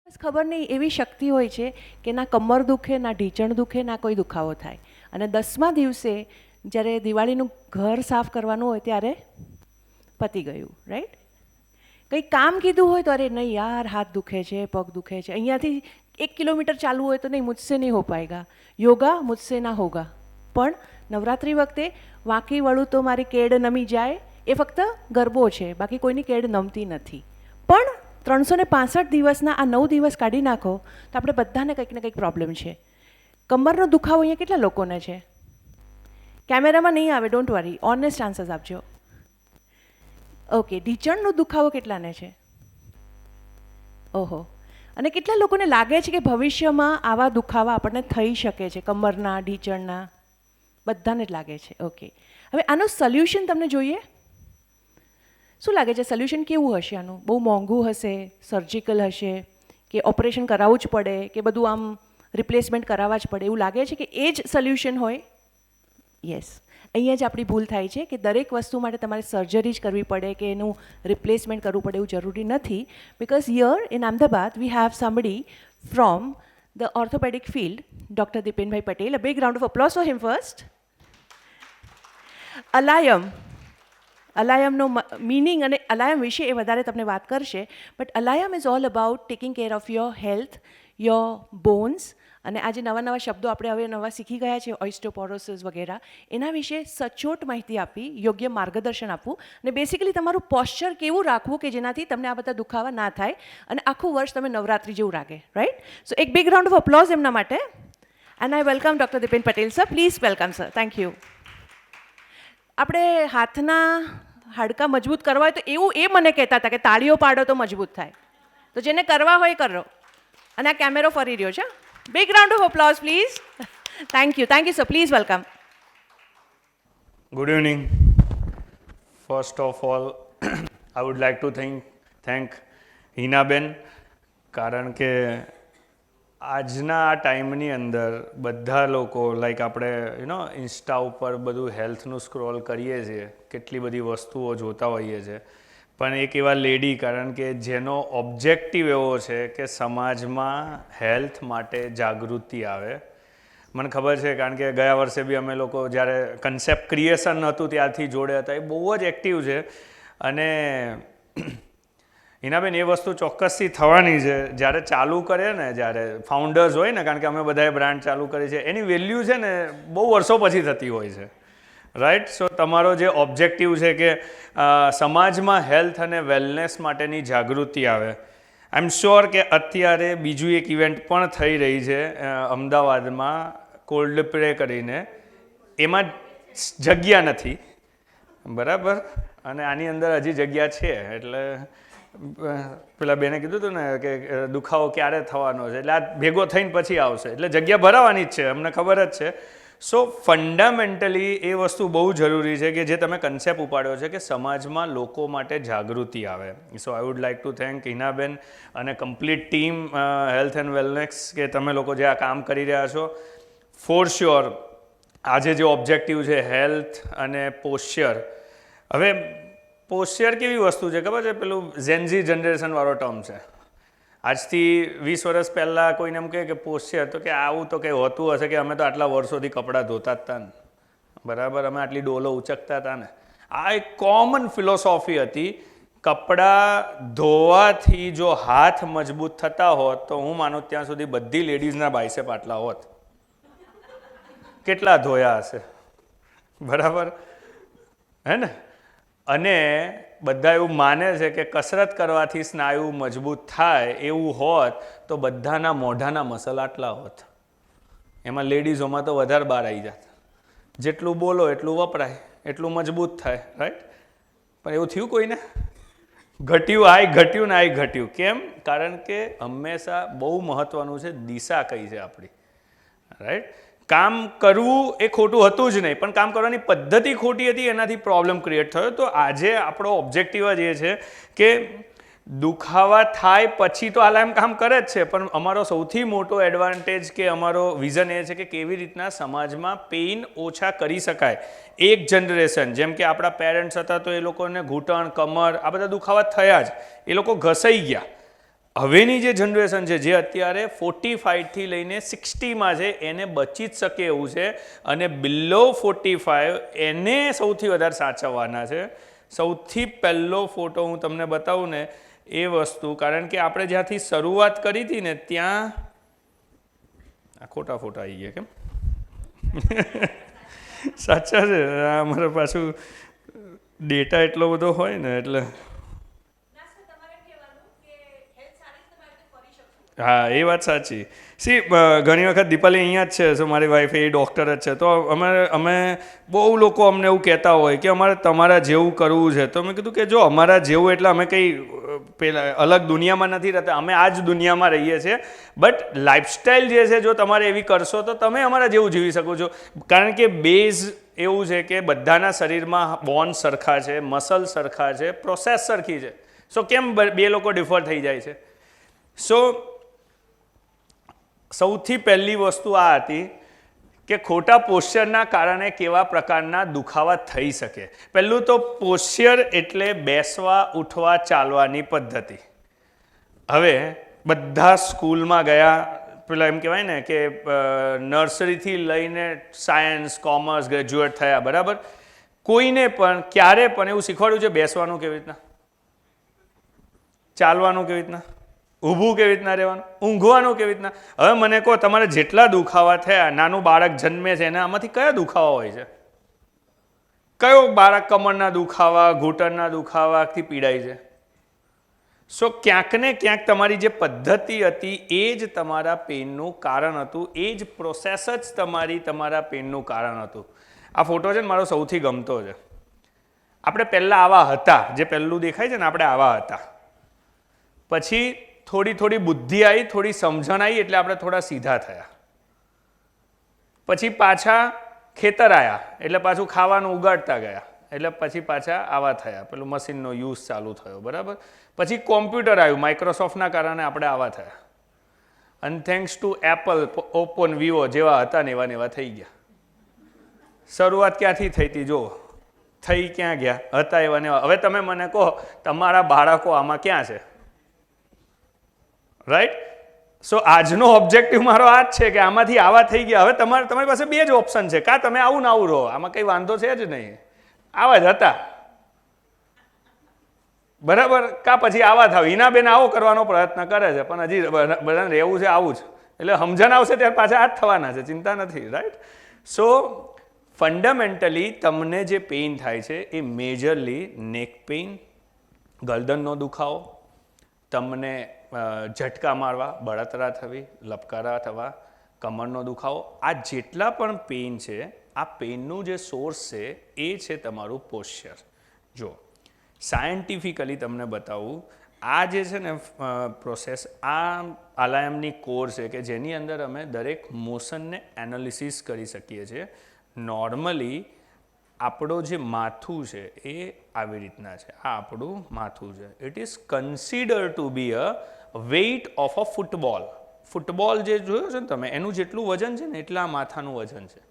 ખબર નહીં એવી શક્તિ હોય છે કે ના કમર દુખે ના ઢીંચણ દુખે ના કોઈ દુખાવો થાય અને 10મા દિવસે જ્યારે દિવાળીનું ઘર સાફ કરવાનું હોય ત્યારે પતી ગયું, રાઈટ? કંઈ કામ કીધું હોય તો અરે નહીં યાર હાથ દુખે છે, પગ દુખે છે, અહીંયાથી 1 કિલોમીટર ચાલવું હોય તો નહીં મુझसे નહીં હો પાएगा, યોગા મુझसे ના હોગા. પણ નવરાત્રિ વખતે વાંકી વળું તો મારી કેડ નમી જાય એ ફક્ત ગરબો છે, બાકી કોઈની કેડ નમતી નથી. પણ 365 દિવસના આ 9 દિવસ કાઢી નાખો તો આપણે બધાને કંઈક ને કંઈક પ્રોબ્લેમ છે. કમરનો દુખાવો અહીંયા કેટલા લોકોને છે? કેમેરામાં નહીં આવે, ડોન્ટ વરી, ઓનેસ્ટ આન્સર્સ આપજો. ઓકે, ઢીંચણનો દુખાવો કેટલાને છે? ઓહો. અને કેટલા લોકોને લાગે છે કે ભવિષ્યમાં આવા દુખાવા આપણને થઈ શકે છે? કમરના, ઢીંચણના, બધાને જ લાગે છે. ઓકે, હવે આનું સોલ્યુશન તમને જોઈએ? શું લાગે છે સોલ્યુશન કેવું હશે આનું? બહુ મોંઘું હશે, સર્જિકલ હશે, કે ઓપરેશન કરાવવું જ પડે, કે બધું આમ રિપ્લેસમેન્ટ કરાવવા જ પડે? એવું લાગે છે કે એ જ સોલ્યુશન હોય? યસ, અહીંયા જ આપણી ભૂલ થાય છે કે દરેક વસ્તુ માટે તમારે સર્જરી જ કરવી પડે કે એનું રિપ્લેસમેન્ટ કરવું પડે એવું જરૂરી નથી. Because here in Ahmedabad we have somebody from the orthopaedic field, doctor Dipenbhai Patel. A big round of applause for him first. અલાયમનો મિનિંગ અને અલાયમ વિશે એ વધારે તમને વાત કરશે. But Alayam is all about taking care of your health, your bones. અને આજે નવા નવા શબ્દો આપણે હવે નવા શીખી ગયા છે, ઓઇસ્ટોપોરોસિસ વગેરે. એના વિશે સચોટ માહિતી આપી, યોગ્ય માર્ગદર્શન આપવું અને બેસિકલી તમારું પોસ્ચર કેવું રાખવું કે જેનાથી તમને આ બધા દુખાવા ના થાય અને આખું વર્ષ તમે નવરાત્રિ જેવું લાગે, રાઈટ? સો એક બિગ રાઉન્ડ ઓફ અપ્લોઝ એમના માટે. And I welcome doctor Dipen Patel sir. Please welcome sir. Thank you. આપણે હાથના હાડકાં મજબૂત કરવા હોય તો એવું એ મને કહેતા હતા કે તાળીઓ પાડો તો મજબૂત થાય. તો જેને કરવા હોય કરો. અને આ કેમેરો ફરી રહ્યો છે. Big round of applause please. Thank you sir. Please welcome. Good evening. First of all, I would like to thank હિનાબેન, કારણ કે આજના આ ટાઈમની અંદર બધા લોકો લાઈક આપણે ઇન્સ્ટા ઉપર બધું હેલ્થનું સ્ક્રોલ કરીએ છીએ, કેટલી બધી વસ્તુઓ જોતા હોઈએ છીએ, પણ એક એવા લેડી, કારણ કે જેનો ઓબ્જેક્ટિવ એવો છે કે સમાજમાં હેલ્થ માટે જાગૃતિ આવે. મને ખબર છે કારણ કે ગયા વર્ષે બી અમે લોકો જ્યારે કન્સેપ્ટ ક્રિએશન હતું ત્યારથી જોડે હતા. એ બહુ જ એક્ટિવ છે અને હિનાબેન એ વસ્તુ ચોક્કસથી થવાની છે. જ્યારે ચાલુ કરે ને, જ્યારે ફાઉન્ડર્સ હોય ને, કારણ કે અમે બધાએ બ્રાન્ડ ચાલુ કરી છે, એની વેલ્યુ છે ને બહુ વર્ષો પછી થતી હોય છે, રાઈટ? સો તમારો જે ઓબ્જેક્ટિવ છે કે સમાજમાં હેલ્થ અને વેલનેસ માટેની જાગૃતિ આવે. આઈ એમ શ્યોર કે અત્યારે બીજું એક ઇવેન્ટ પણ થઈ રહી છે અમદાવાદમાં, કોલ્ડ પ્લે કરીને. એમાં જગ્યા નથી, બરાબર? અને આની અંદર હજી જગ્યા છે. એટલે પેલા બેને કીધું હતું ને કે દુખાવો ક્યારે થવાનો છે, એટલે આ ભેગો થઈને પછી આવશે, એટલે જગ્યા ભરાવાની જ છે, અમને ખબર જ છે. સો ફંડામેન્ટલી એ વસ્તુ બહુ જરૂરી છે કે જે તમે કન્સેપ્ટ ઉપાડ્યો છે કે સમાજમાં લોકો માટે જાગૃતિ આવે. So I would like to thank Hinaben અને complete team health and wellness કે તમે લોકો જે આ કામ કરી રહ્યા છો. ફોર શ્યોર આજે જે ઓબ્જેક્ટિવ છે હેલ્થ અને પોસ્ચર. હવે પોસ્ચર કેવી વસ્તુ છે ખબર છે? પેલું ઝેનઝી જનરેશનવાળો ટર્મ છે. આજથી 20 વર્ષ પહેલાં કોઈને એમ કહે કે પોસ્ચર, તો કે આવું તો કંઈ હોતું હશે કે અમે તો આટલા વર્ષોથી કપડાં ધોતા જ હતા ને, બરાબર, અમે આટલી ડોલો ઉચકતા હતા ને. આ એક કોમન ફિલોસોફી હતી. કપડાં ધોવાથી જો હાથ મજબૂત થતા હોત તો હું માનું ત્યાં સુધી બધી લેડીઝના બાયસેપ આટલા હોત. કેટલા ધોયા હશે, બરાબર હે ને? અને બધા એવું માને છે કે કસરત કરવાથી સ્નાયુ મજબૂત થાય, એવું હોત તો બધાના મોઢાના મસલ આટલા હોત. એમાં લેડીઝોમાં તો વધારે બહાર આવી જાત. જેટલું બોલો એટલું વપરાય, એટલું મજબૂત થાય, રાઈટ? પણ એવું થયું કોઈને? ઘટ્યું, આય ઘટ્યું ને આય ઘટ્યું. કેમ? કારણ કે હંમેશા બહુ મહત્વનું છે દિશા કઈ છે આપણી, રાઈટ? કામ કરવું એ ખોટું હતું જ નહીં, પણ કામ કરવાની પદ્ધતિ ખોટી હતી, એનાથી પ્રોબ્લેમ ક્રિએટ થયો. તો આજે આપણો ઓબ્જેક્ટિવ જ એ છે કે દુખાવા થાય પછી તો આલાયમ કામ કરે જ છે, પણ અમારો સૌથી મોટો એડવાન્ટેજ કે અમારો વિઝન એ છે કે કેવી રીતના સમાજમાં પેઇન ઓછા કરી શકાય. એક જનરેશન, જેમ કે આપણા પેરેન્ટ્સ હતા તો એ લોકોને ઘૂંટણ, કમર આ બધા દુખાવા થયા જ, એ લોકો ઘસાઈ ગયા. હવેની જે જનરેશન છે, જે અત્યારે 45થી લઈને 60માં છે, એને બચી જ શકે એવું છે, અને બિલો 45 એને સૌથી વધારે સાચવવાના છે. સૌથી પહેલો ફોટો હું તમને બતાવું ને એ વસ્તુ, કારણ કે આપણે જ્યાંથી શરૂઆત કરી હતી ને ત્યાં આ ખોટા ફોટા આવી ગયા કેમ? સાચા છે, અમારે પાછું ડેટા એટલો બધો હોય ને એટલે હા, એ વાત સાચી. સી ઘણી વખત દીપાલી અહીંયા જ છે, સો મારી વાઈફ એ ડૉક્ટર જ છે, તો અમે બહુ લોકો અમને એવું કહેતા હોય કે અમારે તમારા જેવું કરવું છે. તો મેં કીધું કે જો અમારા જેવું એટલે અમે કંઈ પેલા અલગ દુનિયામાં નથી રહેતા, અમે આ જ દુનિયામાં રહીએ છીએ. બટ લાઈફસ્ટાઈલ જે છે જો તમારે એવી કરશો તો તમે અમારા જેવું જીવી શકો છો, કારણ કે બેઝ એવું છે કે બધાના શરીરમાં બોન સરખા છે, મસલ સરખા છે, પ્રોસેસ સરખી છે. સો કેમ બે લોકો ડિફર થઈ જાય છે? સો સૌથી પહેલી વસ્તુ આ હતી કે ખોટા પોશ્ચરના કારણે કેવા પ્રકારના દુખાવા થઈ શકે. પહેલું તો પોશ્ચર એટલે બેસવા, ઉઠવા, ચાલવાની પદ્ધતિ. હવે બધા સ્કૂલમાં ગયા, પેલા એમ કહેવાય ને કે નર્સરીથી લઈને સાયન્સ, કોમર્સ, ગ્રેજ્યુએટ થયા, બરાબર? કોઈને પણ ક્યારે પણ એવું શીખવાડ્યું છે બેસવાનું કેવી રીતના, ચાલવાનું કેવી રીતના, ઊભું કેવી રીતના રહેવાનું, ઊંઘવાનું કેવી રીતના? હવે મને કહો, તમારે જેટલા દુખાવા થયા, નાનું બાળક જન્મે છે એને આમાંથી કયા દુખાવા હોય છે? કયો બાળક કમરના દુખાવા, ઘૂંટણના દુખાવાથી પીડાય છે? સો ક્યાંક ને ક્યાંક તમારી જે પદ્ધતિ હતી એ જ તમારા પેઇનનું કારણ હતું, એ જ પ્રોસેસ જ તમારા પેઇનનું કારણ હતું. આ ફોટો છે ને મારો સૌથી ગમતો છે. આપણે પહેલાં આવા હતા, જે પહેલું દેખાય છે ને, આપણે આવા હતા. પછી થોડી બુદ્ધિ આવી, થોડી સમજણ આવી, એટલે આપણે થોડા સીધા થયા. પછી પાછા ખેતર આવ્યા, એટલે પાછું ખાવાનું ઉગાડતા ગયા, એટલે પછી પાછા આવા થયા, પેલું મશીનનો યુઝ ચાલુ થયો, બરાબર? પછી કોમ્પ્યુટર આવ્યું, માઇક્રોસોફ્ટના કારણે આપણે આવા થયા. અને thanks to Apple, Oppo, Vivo જેવા હતા ને એવા થઈ ગયા. શરૂઆત ક્યાંથી થઈ હતી જો, થઈ ક્યાં ગયા? હતા એવા ને એવા. હવે તમે મને કહો, તમારા બાળકો આમાં ક્યાં છે? રાઈટ? સો આજનો ઓબ્જેક્ટિવ મારો આ જ છે કે આમાંથી આવા થઈ ગયા. હવે તમારી પાસે બે જ ઓપ્શન છે, કાં તમે આવું ને આવું રહો, આમાં કંઈ વાંધો છે જ નહીં, આવા જ હતા, બરાબર? કાં પછી આવા થાવ. હિનાબેન આવો કરવાનો પ્રયત્ન કરે છે, પણ હજી બધાને રહેવું છે આવું જ, એટલે સમજણ આવશે ત્યારે પાછા આ જ થવાના છે, ચિંતા નથી. રાઈટ? સો ફંડામેન્ટલી તમને જે પેઇન થાય છે એ મેજરલી નેક પેઇન, ગરદનનો દુખાવો, તમને ઝટકા મારવા, બળતરા થવી, લપકારા થવા, કમરનો દુખાવો, આ જેટલા પણ પેઇન છે, આ પેઇનનું જે સોર્સ છે એ છે તમારું પોશ્ચર. જો સાયન્ટિફિકલી તમને બતાવું, આ જે છે ને પ્રોસેસ, આ આલાયમની કોર છે કે જેની અંદર અમે દરેક મોશનને એનાલિસિસ કરી શકીએ છીએ. નોર્મલી આપણો જે માથું છે એ આવી રીતના છે, આ આપણું માથું છે. It is consider to be a weight of a football. Football જે જોયો છે ને તમે, એનું જેટલું વજન છે ને એટલા માથાનું વજન છે,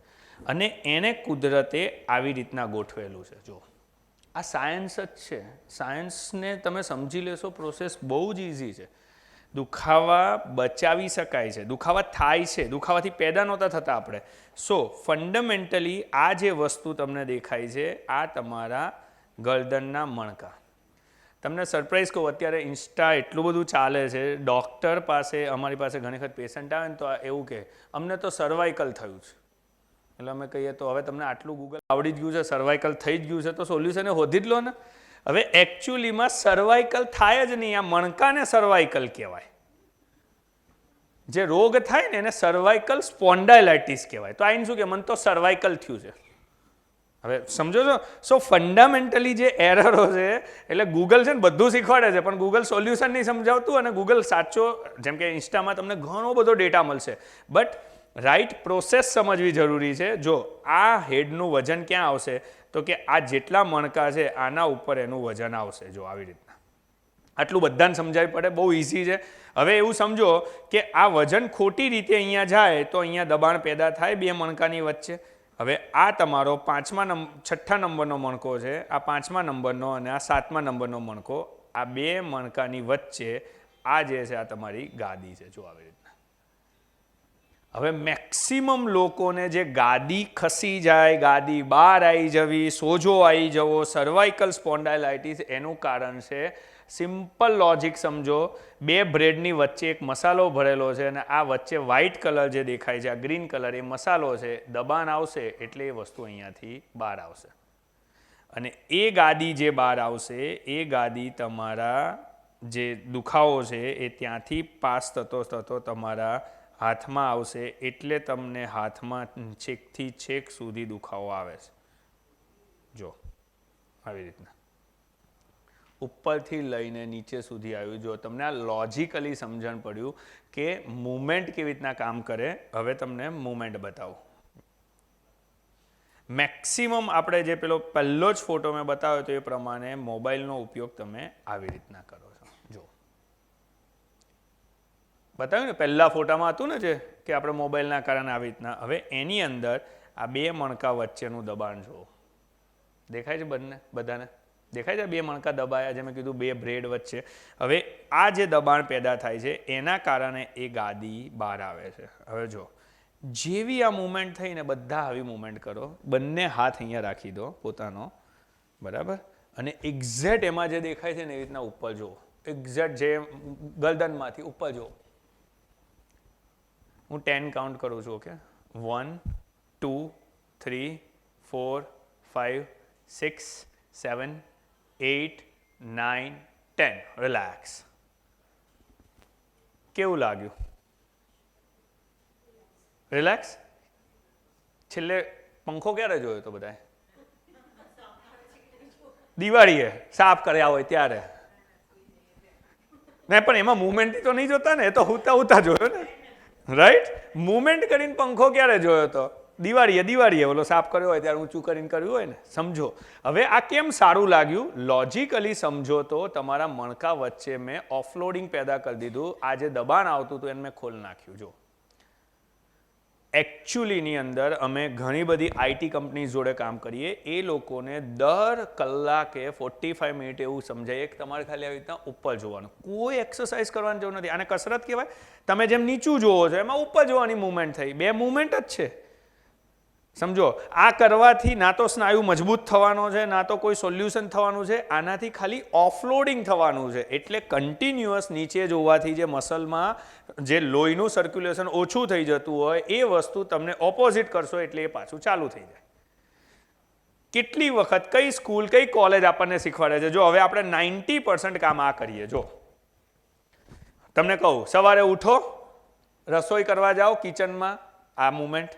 અને એને કુદરતે આવી રીતના ગોઠવેલું છે. જો આ સાયન્સ જ છે, સાયન્સને તમે સમજી લેશો, પ્રોસેસ બહુ જ ઇઝી છે. દુખાવા બચાવી શકાય છે, દુખાવા થાય છે, દુખાવાથી પેદા નહોતા થતા આપણે. સો ફંડામેન્ટલી આ જે વસ્તુ તમને દેખાય છે, આ તમારા ગરદનના મણકા. તમને સરપ્રાઈઝ કહું, અત્યારે ઇન્સ્ટા એટલું બધું ચાલે છે, ડૉક્ટર પાસે, અમારી પાસે ઘણી વખત પેશન્ટ આવે ને તો એવું કે અમને તો સર્વાઇકલ થયું છે. એટલે અમે કહીએ તો હવે તમને આટલું ગૂગલ આવડી જ ગયું છે, સર્વાઇકલ થઈ જ ગયું છે, તો સોલ્યુશન એ શોધી જ લો ને. હવે એકચ્યુઅલીમાં સર્વાઇકલ થાય જ નહીં, આ મણકાને સર્વાઇકલ કહેવાય. જે રોગ થાય ને એને સર્વાઇકલ સ્પોન્ડાઇલાઇટિસ કહેવાય. તો આઈને શું કે મને તો સર્વાઇકલ થયું છે. હવે સમજો છો? સો ફંડામેન્ટલી જે એરરો છે, એટલે ગૂગલ છે ને બધું શીખવાડે છે, પણ ગૂગલ સોલ્યુશન નહીં સમજાવતું, અને ગૂગલ સાચો, જેમ કે ઇન્સ્ટામાં તમને ઘણો બધો ડેટા મળશે, બટ રાઈટ પ્રોસેસ સમજવી જરૂરી છે. જો આ હેડનું વજન ક્યાં આવશે, તો કે આ જેટલા મણકા છે આના ઉપર એનું વજન આવશે. જો આવી રીતના, આટલું બધાને સમજાવી પડે, બહુ ઇઝી છે. હવે એવું સમજો કે આ વજન ખોટી રીતે અહીંયા જાય તો અહીંયા દબાણ પેદા થાય બે મણકાની વચ્ચે. હવે આ તમારો છઠ્ઠા નંબરનો મણકો છે, આ 5મા નંબરનો અને આ 7મા નંબરનો મણકો, આ બે મણકાની વચ્ચે આ જે છે આ તમારી ગાદી છે, જો આવી રીતના. હવે મેક્સિમમ લોકોને જે ગાદી ખસી જાય, ગાદી બહાર આવી જવી, સોજો આવી જવો, સર્વાઇકલ સ્પોન્ડાઇલાઇટિસ, એનું કારણ છે સિમ્પલ લોજિક સમજો. બે બ્રેડની વચ્ચે એક મસાલો ભરેલો છે અને આ વચ્ચે વ્હાઇટ કલર જે દેખાય છે, આ ગ્રીન કલર, એ મસાલો છે. દબાણ આવશે એટલે એ વસ્તુ અહીંયાથી બહાર આવશે અને એ ગાદી જે બહાર આવશે એ ગાદી તમારા જે દુખાવો છે એ ત્યાંથી પાસ થતો તમારા હાથમાં આવશે, એટલે તમને હાથમાં છેકથી છેક સુધી દુખાવો આવે છે. જો આવી રીતના ઉપરથી લઈને નીચે સુધી આવ્યું. જો તમને આ લોજિકલી સમજણ પડ્યું કે મૂવમેન્ટ કેવી રીતના કામ કરે. હવે તમને મૂવમેન્ટ બતાવું. મેક્સિમમ આપણે જે પહેલો જ ફોટો મેં બતાવ્યો તો એ પ્રમાણે મોબાઈલનો ઉપયોગ તમે આવી રીતના કરો છો. જો બતાવ્યું ને, પહેલા ફોટામાં હતું ને જે કે આપણે મોબાઈલના કારણે આવી રીતના. હવે એની અંદર આ બે મણકા વચ્ચેનું દબાણ જુઓ. દેખાય છે બધાને દેખાય છે? બે મણકા દબાયા, જે મેં કીધું બે બ્રેડ વચ્ચે. હવે આ જે દબાણ પેદા થાય છે એના કારણે એ ગાદી બહાર આવે છે. હવે જો જેવી આ મુવમેન્ટ થઈને બધા આવી મુવમેન્ટ કરો, બંને હાથ અહીંયા રાખી દો પોતાનો, બરાબર, અને એક્ઝેક્ટ એમાં જે દેખાય છે ને એવી રીતના ઉપર જુઓ. એક્ઝેક્ટ જે ગરદનમાંથી ઉપર જુઓ. હું 10 કાઉન્ટ કરું છું. ઓકે, 1 2 3 4 5 6 7 8 9 10. રિલેક્સ. કેવું લાગ્યું? રિલેક્સ. છેલ્લે પંખો ક્યારે જોયો તો બધાએ? દિવાળીએ સાફ કર્યા હોય ત્યારે. નહીં પણ એમાં મુવમેન્ટ તો નહીં જોતા ને, એ તો હુતા જોયો ને, રાઈટ? મુવમેન્ટ કરીને પંખો ક્યારે જોયો તો? દિવાળીએ ઓલો સાફ કર્યો હોય ત્યારે ઊંચું કરીને કર્યું હોય ને. સમજો હવે આ કેમ સારું લાગ્યું? લોજિકલી સમજો તો તમારા મણકા વચ્ચે મેં ઓફલોડિંગ પેદા કરી દીધું. આ જે દબાણ આવતું હતું એને મેં ખોલી નાખ્યું. જો એકચ્યુઅલીની અંદર અમે ઘણી બધી આઈટી કંપની જોડે કામ કરીએ. એ લોકોને દર કલાકે 45 મિનિટ એવું સમજાય કે તમારે ખાલી આવી રીતના ઉપર જોવાનું, કોઈ એક્સરસાઇઝ કરવાની જરૂર નથી. આને કસરત કહેવાય. તમે જેમ નીચું જોવો છો એમાં ઉપર જોવાની મૂવમેન્ટ થઈ. બે મૂવમેન્ટ જ છે. સમજો, આ કરવાથી ના તો સ્નાયુ મજબૂત થવાનો છે, ના તો કોઈ સોલ્યુશન થવાનું છે. આનાથી ખાલી ઓફલોડિંગ થવાનું છે. એટલે કન્ટિન્યુઅસ નીચે જોવાથી જે મસલમાં જે લોહીનું સર્ક્યુલેશન ઓછું થઈ જતું હોય એ વસ્તુ તમને ઓપોઝિટ કરશો એટલે એ પાછું ચાલુ થઈ જાય. કેટલી વખત કઈ સ્કૂલ કઈ કોલેજ આપણને શીખવાડે છે? જો હવે આપણે 90% કામ આ કરીએ. જો તમને કહું, સવારે ઉઠો, રસોઈ કરવા જાઓ કિચનમાં, આ મુવમેન્ટ,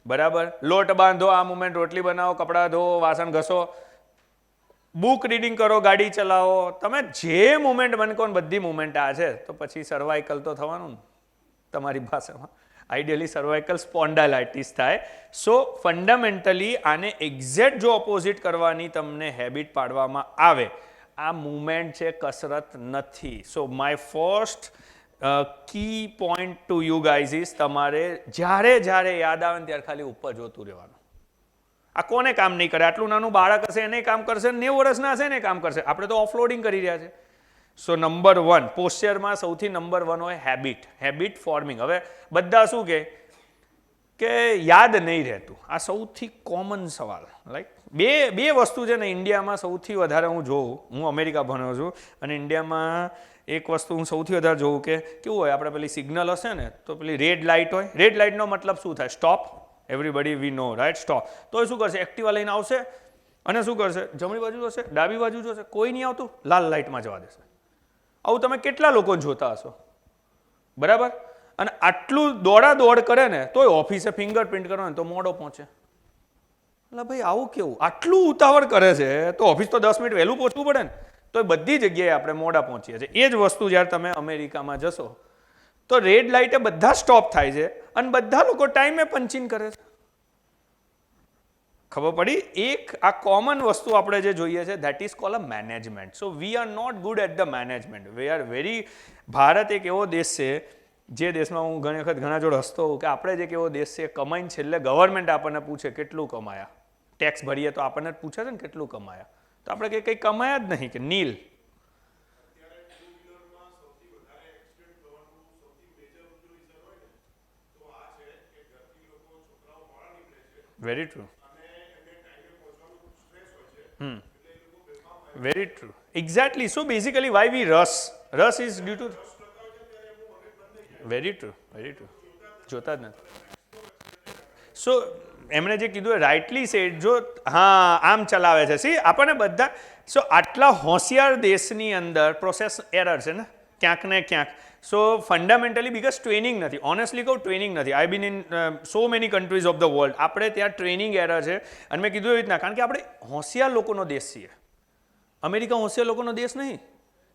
બરાબર, લોટ બાંધો, આ મુવમેન્ટ, રોટલી બનાવો, કપડાં ધો, વાસણ ઘસો, બુક રીડિંગ કરો, ગાડી ચલાવો. તમે જે મુવમેન્ટ બનકો બધી મુવમેન્ટ આ છે તો પછી સર્વાઇકલ તો થવાનું ને તમારી ભાષામાં. આઈડિયલી સર્વાઇકલ સ્પોન્ડાઇલાઇટિસ થાય. સો ફંડામેન્ટલી આને એક્ઝેક્ટ જો ઓપોઝિટ કરવાની તમને હેબિટ પાડવામાં આવે, આ મુવમેન્ટ છે, કસરત નથી. So my first key point to you guys is તમારે જ્યારે યાદ આવે ને ત્યારે ખાલી ઉપર જોતું રહેવાનું. આ કોને કામ નહીં કરે? આટલું નાનું બાળક હશે એને કામ કરશે, 90 વર્ષના હશે ને કામ કરશે. આપણે તો ઓફલોડિંગ કરી રહ્યા છે. સો નંબર 1 પોસ્ચરમાં સૌથી નંબર 1 હોય હેબિટ ફોર્મિંગ. હવે બધા શું કે યાદ નહીં રહેતું. આ સૌથી કોમન સવાલ. લાઈક બે વસ્તુ છે ને ઇન્ડિયામાં સૌથી વધારે હું જોઉં. હું અમેરિકા ભણ્યો છું અને ઇન્ડિયામાં એક વસ્તુ હું સૌથી વધારે જોઉં કે કેવું હોય, આપણે પેલી સિગ્નલ હશે ને તો પેલી રેડ લાઇટ હોય. રેડ લાઇટનો મતલબ શું થાય? સ્ટોપ. એવરીબડી વી નો, રાઈટ? સ્ટોપ. તો એ શું કરશે? એક્ટિવા લઈને આવશે અને શું કરશે? જમણી બાજુ જોશે, ડાબી બાજુ જોશે, કોઈ નહીં આવતું, લાલ લાઇટમાં જવા દેશે. આવું તમે કેટલા લોકો જોતા હશો? બરાબર. અને આટલું દોડ કરે ને તોય ઓફિસે ફિંગરપ્રિન્ટ કરો ને તો મોડો પહોંચે. એટલે ભાઈ આવું કેવું? આટલું ઉતાવળ કરે છે તો ઓફિસ તો 10 મિનિટ વહેલું પહોંચવું પડે ને. તો એ બધી જગ્યાએ આપણે મોડા પહોંચીએ છીએ. એ જ વસ્તુ જ્યારે તમે અમેરિકામાં જશો તો રેડ લાઇટે બધા સ્ટોપ થાય છે અને બધા લોકો ટાઈમે પંચિંગ કરે છે. ખબર પડી? એક આ કોમન વસ્તુ આપણે જે જોઈએ છે that is call a management. So we are not good at the management. We are very. Bharat એક એવો દેશ છે જે દેશમાં હું ઘણી વખત ઘણા જોડે હસતો હોઉં કે આપણે જે એવો દેશ છે કમાઈને છેલ્લે ગવર્મેન્ટ આપણને પૂછે કેટલું કમાયા. ટેક્સ ભરીએ તો આપણને પૂછે છે ને કેટલું કમાયા, તો આપણે કંઈ કમાયા જ નહીં કે Neel. Very true. Very true. Exactly. So basically why we rush is due to very true. Very true. જોતા જ નથી. સો એમણે જે કીધું એ રાઇટલી સેડ. જો હા આમ ચલાવે છે. સી આપણને બધા. સો આટલા હોશિયાર દેશની અંદર પ્રોસેસ એરર છે ને ક્યાંક ને ક્યાંક. સો ફંડામેન્ટલી બિકોઝ ટ્રેનિંગ નથી. ઓનેસ્ટલી કહું ટ્રેનિંગ નથી. I been in so many countries of the world. આપણે ત્યાં ટ્રેનિંગ એરર છે. અને મેં કીધું એવી રીતના કારણ કે આપણે હોશિયાર લોકોનો દેશ છીએ. અમેરિકા હોશિયાર લોકોનો દેશ નહીં.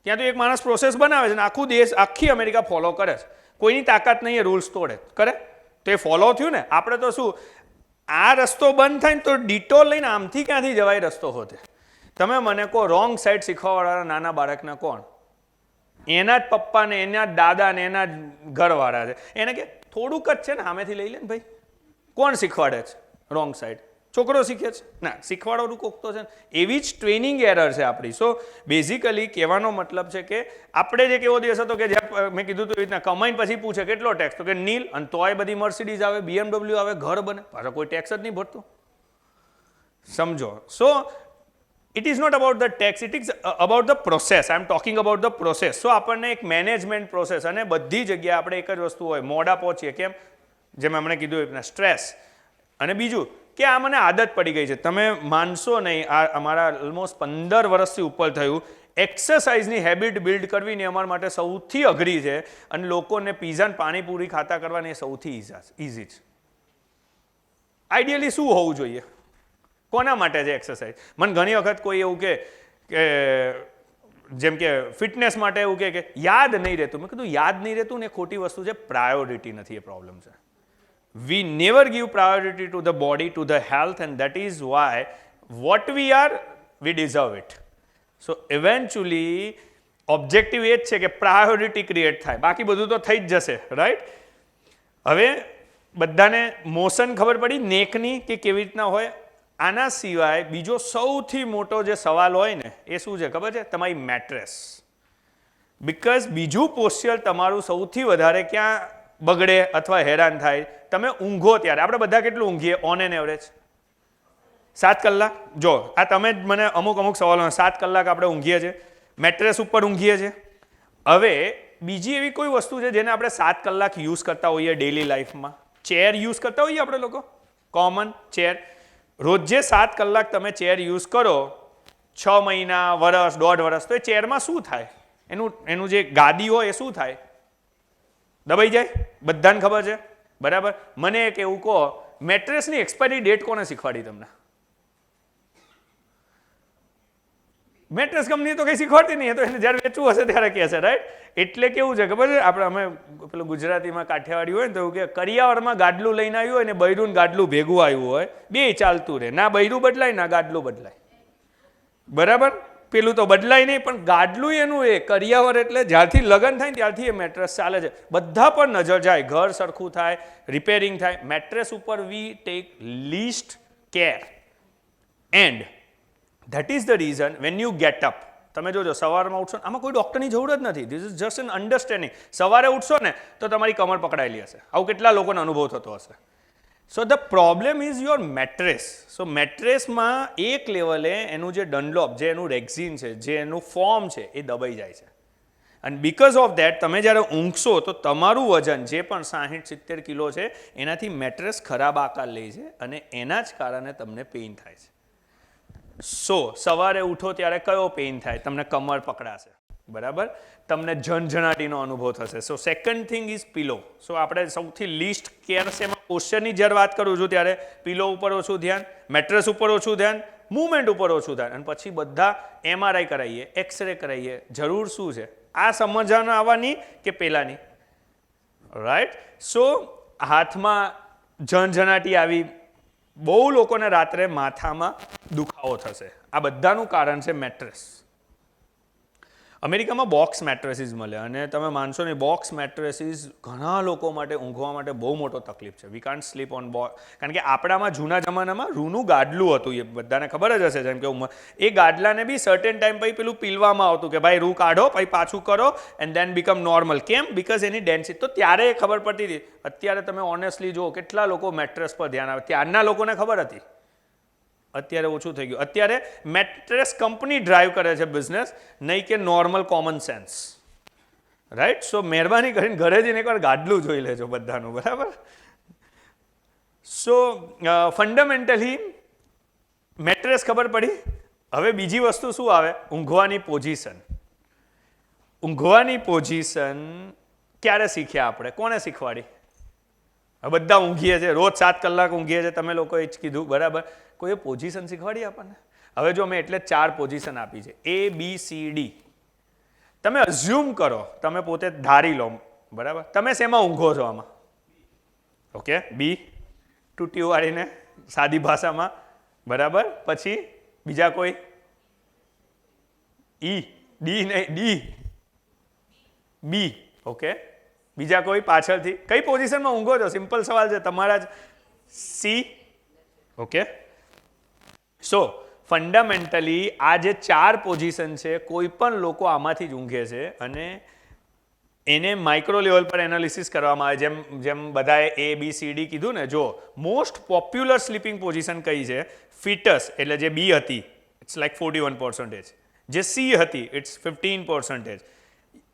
ત્યાં તો એક માણસ પ્રોસેસ બનાવે છે ને આખું દેશ આખી અમેરિકા ફોલો કરે છે. કોઈની તાકાત નહીં એ રૂલ્સ તોડે કરે તો એ ફોલો થયું ને. આપણે તો શું આ રસ્તો બંધ થાય ને તો ડિટોર લઈને આમથી ક્યાંથી જવાય રસ્તો હોતે. તમે મને કહો રોંગ સાઈડ શીખવાવાળા નાના બાળકને કોણ? એના જ પપ્પા ને એના જ દાદા ને એના જ ઘરવાળા છે. એને કે થોડુંક જ છે ને સામેથી લઈ લે ને ભાઈ. કોણ શીખવાડે છે રોંગ સાઈડ? છોકરો શીખે છે ના શીખવાડવાનું કોક તો છે ને. એવી જ ટ્રેનિંગ એરર છે આપણી. સો બેઝિકલી કહેવાનો મતલબ છે કે આપણે જે કેવો દિવસ હતો કે જ્યાં મેં કીધું તો એવી રીતના કમાઈને પછી પૂછે કેટલો ટેક્સ તો કે નીલ. અને તોય બધી મર્સિડીઝ આવે BMW આવે ઘર બને પાછો કોઈ ટેક્સ જ નહીં ભરતો. સમજો. So it is not about the tax. It is about the process. I am talking about the process. So આપણને એક મેનેજમેન્ટ પ્રોસેસ અને બધી જગ્યાએ આપણે એક જ વસ્તુ હોય મોડા પહોંચીએ કેમ જેમ એમણે કીધું એ સ્ટ્રેસ. અને બીજું કે આ મને આદત પડી ગઈ છે. તમે માનશો નહીં આ અમારા ઓલમોસ્ટ 15 વર્ષથી ઉપર થયું. એક્સરસાઇઝની હેબિટ બિલ્ડ કરવી ને અમારા માટે સૌથી અઘરી છે. અને લોકોને પીઝા ને પાણીપુરી ખાતા કરવાની એ સૌથી ઇઝી છે. આઈડિયલી શું હોવું જોઈએ? કોના માટે છે એક્સરસાઇઝ? મને ઘણી વખત કોઈ એવું કે જેમ કે ફિટનેસ માટે એવું કે યાદ નહીં રહેતું. મેં કીધું યાદ નહીં રહેતું ને ખોટી વસ્તુ છે. પ્રાયોરિટી નથી એ પ્રોબ્લેમ છે. We never give priority to the body, to the health, and that is why what we are, we deserve it. So eventually, objective એ જ છે કે priority create થાય. બાકી બધું તો થઈ જ જશે, રાઈટ? હવે બધાને મોશન ખબર પડી નેકની કે કેવી રીતના હોય. આના સિવાય બીજો સૌથી મોટો જે સવાલ હોય ને એ શું છે ખબર છે? તમારી મેટ્રેસ. બિકોઝ બીજું પોસ્ચર તમારું સૌથી વધારે ક્યાં બગડે અથવા હેરાન થાય? તમે ઊંઘો ત્યારે. આપણે બધા કેટલું ઊંઘીએ ઓન એન એવરેજ? 7 કલાક. જો આ તમે જ મને અમુક સવાલો 7 કલાક આપણે ઊંઘીએ છીએ. મેટ્રેસ ઉપર ઊંઘીએ છીએ. હવે બીજી એવી કોઈ વસ્તુ છે જેને આપણે 7 કલાક યુઝ કરતા હોઈએ ડેઇલી લાઈફમાં? ચેર યુઝ કરતા હોઈએ આપણે લોકો. Common chair. રોજે 7 કલાક તમે ચેર યુઝ કરો 6 મહિના વર્ષ 1.5 વર્ષ તો એ ચેરમાં શું થાય? એનું જે ગાદી હોય એ શું થાય? દબાઈ જાય. બધાને ખબર છે બરાબર. મને એક એવું કહો મેટ્રેસની એક્સપાયરી ડેટ કોને શીખવાડી તમને? મેટ્રેસ કંપની તો કંઈ શીખવાડતી નહીં. તો એને જ્યારે વેચવું હશે ત્યારે કહે છે, રાઈટ? એટલે કેવું છે ખબર છે? આપણે અમે પેલું ગુજરાતીમાં કાઠિયાવાડી હોય ને તો એવું કે કરિયાવરમાં ગાડલું લઈને આવ્યું હોય ને બૈરું ગાડલું ભેગું આવ્યું હોય બે ચાલતું રહે. ના બૈરું બદલાય ના ગાડલું બદલાય. બરાબર? પેલું તો બદલાય નહીં પણ ગાડલું એનું એ કરિયાવર એટલે જ્યારથી લગ્ન થાય ને ત્યારથી એ મેટ્રેસ ચાલે છે. બધા પર નજર જાય. ઘર સરખું થાય, રિપેરિંગ થાય. મેટ્રેસ ઉપર we take least care and that is the reason when you get up. તમે જોજો સવારમાં ઉઠશો આમાં કોઈ ડૉક્ટરની જરૂર જ નથી. This is just an understanding. સવારે ઉઠશો ને તો તમારી કમર પકડાયેલી હશે. આવું કેટલા લોકોને અનુભવ થતો હશે? So the problem is your mattress. So મેટ્રેસમાં એક લેવલે એનું જે ડનલોપ જે એનું રેક્ઝિન છે જે એનું ફોર્મ છે એ દબાઈ જાય છે. અને બિકોઝ ઓફ દેટ તમે જ્યારે ઊંઘશો તો તમારું વજન જે પણ 60-70 કિલો છે એનાથી મેટ્રેસ ખરાબ આકાર લે છે અને એના જ કારણે તમને પેઇન થાય છે. સો સવારે ઉઠો ત્યારે કયો પેઇન થાય? તમને કમર પકડાશે. બરાબર? તમને ઝણઝણાટીનો અનુભવ થશે. સો સેકન્ડ થિંગ ઇઝ પિલો. સો આપણે સૌથી લીસ્ટ કેર છે એમાં પોસ્ચરની જ્યારે વાત કરું છું ત્યારે પિલો ઉપર ઓછું ધ્યાન, મેટ્રેસ ઉપર ઓછું ધ્યાન, મૂવમેન્ટ ઉપર ઓછું ધ્યાન. અને પછી બધા MRI કરાવીએ, એક્સરે કરાવીએ. જરૂર શું છે? આ સમજવાનું આવવાની કે પેલાની? રાઈટ? સો હાથમાં ઝણઝણાટી આવી. બહુ લોકોને રાત્રે માથામાં દુખાવો થશે. આ બધાનું કારણ છે મેટ્રેસ. અમેરિકામાં બોક્સ મેટ્રેસીસ મળે અને તમે માનશો નહીં, બોક્સ મેટ્રેસીસ ઘણા લોકો માટે ઊંઘવા માટે બહુ મોટો તકલીફ છે. વી કાન્ટ સ્લીપ ઓન કારણ કે આપણામાં જૂના જમાનામાં રૂનું ગાડલું હતું, એ બધાને ખબર જ હશે. જેમ કે એ ગાડલાને બી સર્ટેન ટાઈમ પછી પેલું પીલવામાં આવતું કે ભાઈ રૂ કાઢો, પછી પાછું કરો એન્ડ દેન બીકમ નોર્મલ. કેમ? Because any density. તો ત્યારે એ ખબર પડતી હતી. અત્યારે તમે ઓનેસ્ટલી જુઓ કેટલા લોકો મેટ્રેસ પર ધ્યાન આવે. ત્યારના લોકોને ખબર હતી, અત્યારે ઓછું થઈ ગયું. અત્યારે મેટ્રેસ કંપની ડ્રાઈવ કરે છે બિઝનેસ, નહીં કે નોર્મલ કોમન સેન્સ. રાઈટ? સો મહેરબાની કરીને ઘરે જઈને એકવાર ગાડલું જોઈ લેજો બધાનું, બરાબર? સો ફંડામેન્ટલી મેટ્રેસ ખબર પડી. હવે બીજી વસ્તુ શું આવે? ઊંઘવાની પોઝિશન. ઊંઘવાની પોઝિશન ક્યારે શીખ્યા આપણે? કોને શીખવાડી? બધા ઊંઘીએ છે, રોજ 7 કલાક ઊંઘીએ છે, તમે લોકોએ જ કીધું, બરાબર? કોઈએ પોઝિશન શીખવાડી આપણને? હવે જો મેં એટલે 4 પોઝિશન આપી છે, A, B, C, D. તમે અઝ્યુમ કરો, તમે પોતે ધારી લો, બરાબર? તમે શેમાં ઊંઘો છો આમાં? ઓકે, B, તૂટી વાળીને સાદી ભાષામાં, બરાબર? પછી બીજા કોઈ? E, D નહીં, D, B, ઓકે. બીજા કોઈ પાછળથી? કઈ પોઝિશનમાં ઊંઘો છો? સિમ્પલ સવાલ છે તમારા જ. C, okay. સો ફંડામેન્ટલી આ જે 4 પોઝિશન છે, કોઈ પણ લોકો આમાંથી જ ઊંઘે છે અને એને માઇક્રો લેવલ પર એનાલિસિસ કરવામાં આવે. જેમ જેમ બધાએ A, B, C, D કીધું ને, જો મોસ્ટ પોપ્યુલર સ્લીપિંગ પોઝિશન કઈ છે? ફિટસ, એટલે જે B હતી, ઇટ્સ લાઈક 41%. જે C હતી, ઇટ્સ 15%.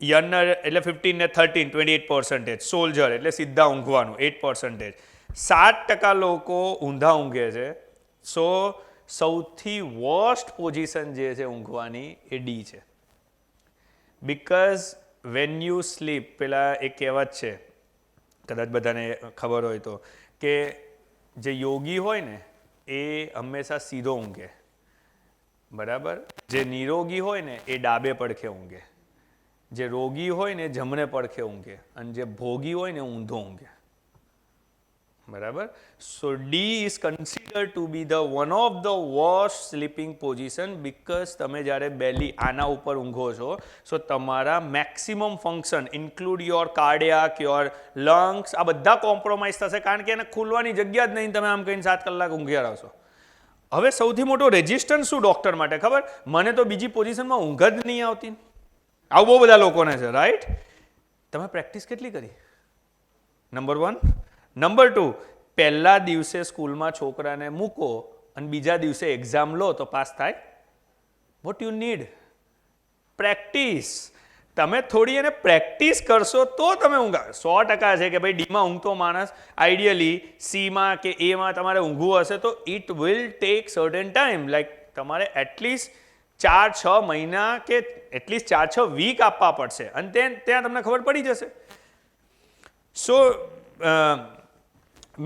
યનર એટલે 15 ને 13, 28%. સોલ્જર એટલે સીધા ઊંઘવાનું, 8%. 7% લોકો ઊંધા ઊંઘે છે. સો સૌથી વર્સ્ટ પોઝિશન જે છે ઊંઘવાની એ D છે. બિકોઝ વેન યુ સ્લીપ, પેલા એક કહેવત છે, કદાચ બધાને ખબર હોય તો, કે જે યોગી હોય ને એ હંમેશા સીધો ઊંઘે, બરાબર? જે નિરોગી હોય ને એ ડાબે પડખે ઊંઘે, જે રોગી હોય ને જમણે પડખે ઊંઘે, અને જે ભોગી હોય ને ઊંધો ઊંઘે, બરાબર? સો D is considered to be the one of the worst sleeping position because તમે જ્યારે બેલી આના ઉપર ઊંઘો છો, સો તમારા maximum function include your cardiac, your lungs, આ બધા કોમ્પ્રોમાઇઝ થશે, કારણ કે એને ખુલવાની જગ્યા જ નહીં. તમે આમ કહીને 7 કલાક ઊંઘ્યા રહેશો. હવે સૌથી મોટો રેઝિસ્ટન્સ શું ડૉક્ટર માટે ખબર? મને તો બીજી પોઝિશનમાં ઊંઘ જ નહીં આવતી. આવું બહુ બધા લોકોને છે, રાઈટ? તમે પ્રેક્ટિસ કેટલી કરી? નંબર 1. નંબર 2, પહેલા દિવસે સ્કૂલમાં છોકરાને મૂકો અને બીજા દિવસે એક્ઝામ લો તો પાસ થાય? What you need? પ્રેક્ટિસ. તમે થોડી એને પ્રેક્ટિસ કરશો તો તમે ઊંઘા. 100% છે કે ભાઈ ડીમાં ઊંઘતો માણસ આઈડિયલી સીમાં કે એમાં તમારે ઊંઘવું હશે તો it will take certain time. Like તમારે એટલીસ્ટ 4-6 મહિના કે એટલીસ્ટ 4-6 વીક આપવા પડશે અને ત્યાં તમને ખબર પડી જશે. સો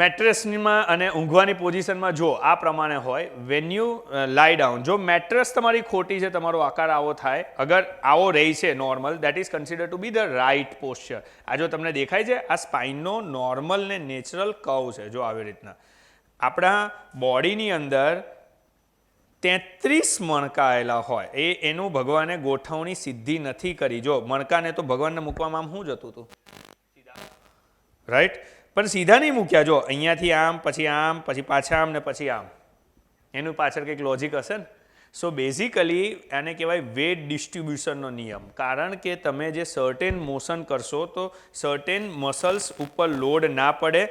મેટ્રેસમાં અને ઊંઘવાની પોઝિશનમાં જો આ પ્રમાણે હોય, વેન યુ લાઈ ડાઉન, જો મેટ્રેસ તમારી ખોટી છે, તમારો આકાર આવો થાય, અગર આવો રહી છે normal, that is consider to be the right posture. આ જો તમને દેખાય છે, આ સ્પાઇનનો નોર્મલ ને નેચરલ કર્વ છે. જો આવી રીતના આપણા બોડીની અંદર 33 મણકા આવેલા હોય, એનું ભગવાને ગોઠવણી સીધી નથી કરી. જો મણકાને તો ભગવાનને મૂકવામાં આમ શું જતું હતું, રાઈટ? પણ સીધા નહીં મૂક્યા. જો અહીંયાથી આમ, પછી પાછા આમ ને પછી આમ. એનું પાછળ કંઈક લોજિક હશે ને. સો બેઝિકલી આને કહેવાય વેટ ડિસ્ટ્રીબ્યુશનનો નિયમ. કારણ કે તમે જે સર્ટેન મોશન કરશો તો સર્ટેન મસલ્સ ઉપર લોડ ના પડે.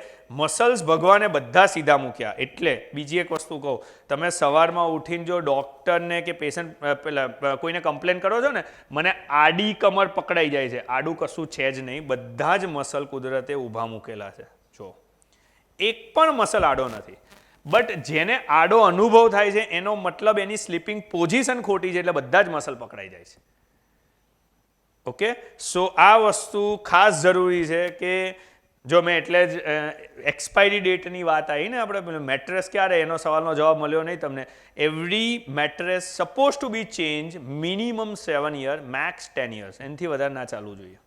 મસલ્સ ભગવાને બધા સીધા મૂક્યા. એટલે બીજી એક વસ્તુ કહું, તમે સવારમાં ઉઠીને જો ડૉક્ટરને કે પેશન્ટ પેલા કોઈને કમ્પ્લેન કરો છો ને, મને આડી કમર પકડાઈ જાય છે, આડું કશું છે જ નહીં. બધા જ મસલ કુદરતે ઊભા મૂકેલા છે. જો એક પણ મસલ આડો નથી. બટ જેને આડો અનુભવ થાય છે એનો મતલબ એની સ્લીપિંગ પોઝિશન ખોટી છે, એટલે બધા જ મસલ પકડાઈ જાય છે. ઓકે? સો આ વસ્તુ ખાસ જરૂરી છે કે જો મેં એટલે જ એક્સપાયરી ડેટની વાત આવી ને, આપણે મેટ્રેસ ક્યારે, એનો સવાલનો જવાબ મળ્યો નહીં તમને. Every mattress suppose to be change minimum 7 year, max 10 years. એનાથી વધારે ના ચાલવું જોઈએ.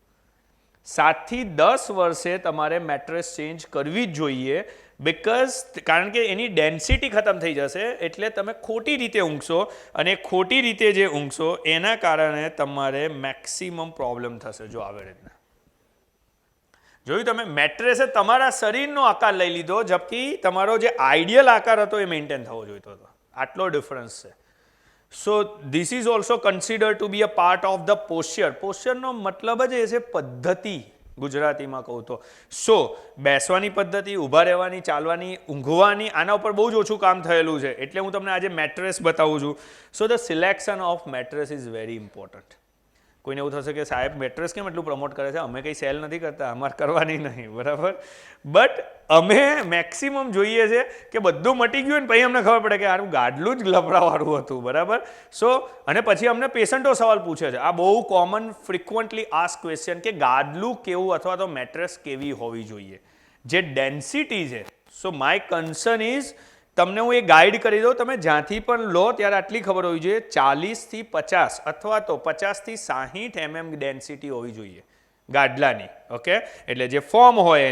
7 થી 10 વર્ષે તમારે મેટ્રેસ ચેન્જ કરવી જ જોઈએ. બિકોઝ કારણ કે એની ડેન્સિટી ખતમ થઈ જશે, એટલે તમે ખોટી રીતે ઊંઘશો, અને ખોટી રીતે જે ઊંઘશો એના કારણે તમારે મેક્સિમમ પ્રોબ્લેમ થશે. જો આવી રીતના જોયું તમે, મેટ્રેસે તમારા શરીરનો આકાર લઈ લીધો, જબકી તમારો જે આઈડિયલ આકાર હતો એ મેન્ટેન થવો જોઈતો હતો. આટલો ડિફરન્સ છે. So this is also consider to be a part of the posture. પોસ્ચરનો મતલબ જ એ છે પદ્ધતિ, ગુજરાતીમાં કહું તો. સો બેસવાની પદ્ધતિ, ઊભા રહેવાની, ચાલવાની, ઊંઘવાની, આના ઉપર બહુ જ ઓછું કામ થયેલું છે. એટલે હું તમને આજે મેટ્રેસ બતાવું છું. So the selection of mattress is very important. કોઈને એવું થશે કે સાહેબ મેટ્રેસ કેમ એટલું પ્રમોટ કરે છે, અમે કંઈ સેલ નથી કરતા, અમારે કરવાની નહીં, બરાબર. બટ અમે મેક્સિમમ જોઈએ છે કે બધું મટી ગયું ને પછી અમને ખબર પડે કે આનું ગાડલું જ લફડાવાળું હતું, બરાબર. સો અને પછી અમને પેશન્ટો સવાલ પૂછે છે, આ બહુ કોમન ફ્રિકવન્ટલી આસ્ક ક્વેશ્ચન, કે ગાડલું કેવું અથવા તો મેટ્રેસ કેવી હોવી જોઈએ, જે ડેન્સિટી છે. સો માય કન્સર્ન ઇઝ, તમને હું એ ગાઈડ કરી દઉં, તમે જ્યાંથી પણ લો ત્યારે આટલી ખબર હોવી જોઈએ, 40 થી 50 અથવા તો 50 થી 60 mm ડેન્સિટી હોવી જોઈએ ગાડલાની. ઓકે, એટલે જે ફોર્મ હોય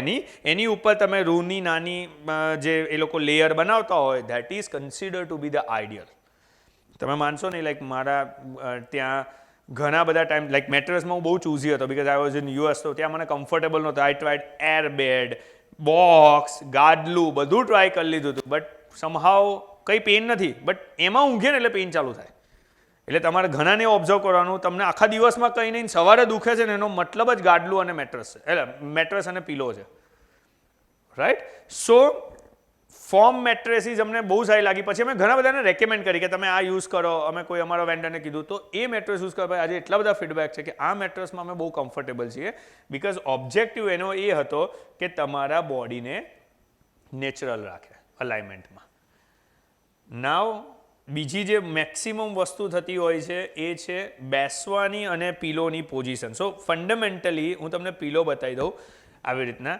એની ઉપર તમે રૂની નાની જે એ લોકો લેયર બનાવતા હોય, that is consider to be the ideal. તમે માનશો નહીં, લાઈક મારા ત્યાં ઘણા બધા ટાઈમ લાઈક મેટ્રેસમાં હું બહુ ચૂઝી હતો, because I was in US, તો ત્યાં મને કમ્ફર્ટેબલ નહોતું. I tried air bed, box, ગાડલું, બધું ટ્રાય કરી લીધું હતું, બટ સમહાવ કંઈ પેઇન નથી. બટ એમાં ઊંઘે ને એટલે પેઇન ચાલુ થાય. એટલે તમારે ઘણાને ઓબ્ઝર્વ કરવાનું, તમને આખા દિવસમાં કંઈ નહીં, સવારે દુખે છે ને એનો મતલબ જ ગાડલું અને મેટ્રેસ છે, એટલે મેટ્રેસ અને પીલો છે, રાઈટ. સો ફોર્મ મેટ્રેસીસ અમને બહુ સારી લાગી. પછી અમે ઘણા બધાને રેકમેન્ડ કરી કે તમે આ યુઝ કરો. અમે કોઈ અમારા વેન્ડરને કીધું તો એ મેટ્રેસ યુઝ કરો. આજે એટલા બધા ફીડબેક છે કે આ મેટ્રેસમાં અમે બહુ કમ્ફર્ટેબલ છીએ, બિકોઝ ઓબ્જેક્ટિવ એનો એ હતો કે તમારા બોડીને નેચરલ રાખે અલાઇનમેન્ટમાં. નાવ બીજી જે મેક્સિમમ વસ્તુ થતી હોય છે એ છે બેસવાની અને પીલોની પોઝિશન. સો ફંડામેન્ટલી હું તમને પીલો બતાવી દઉં આવી રીતના.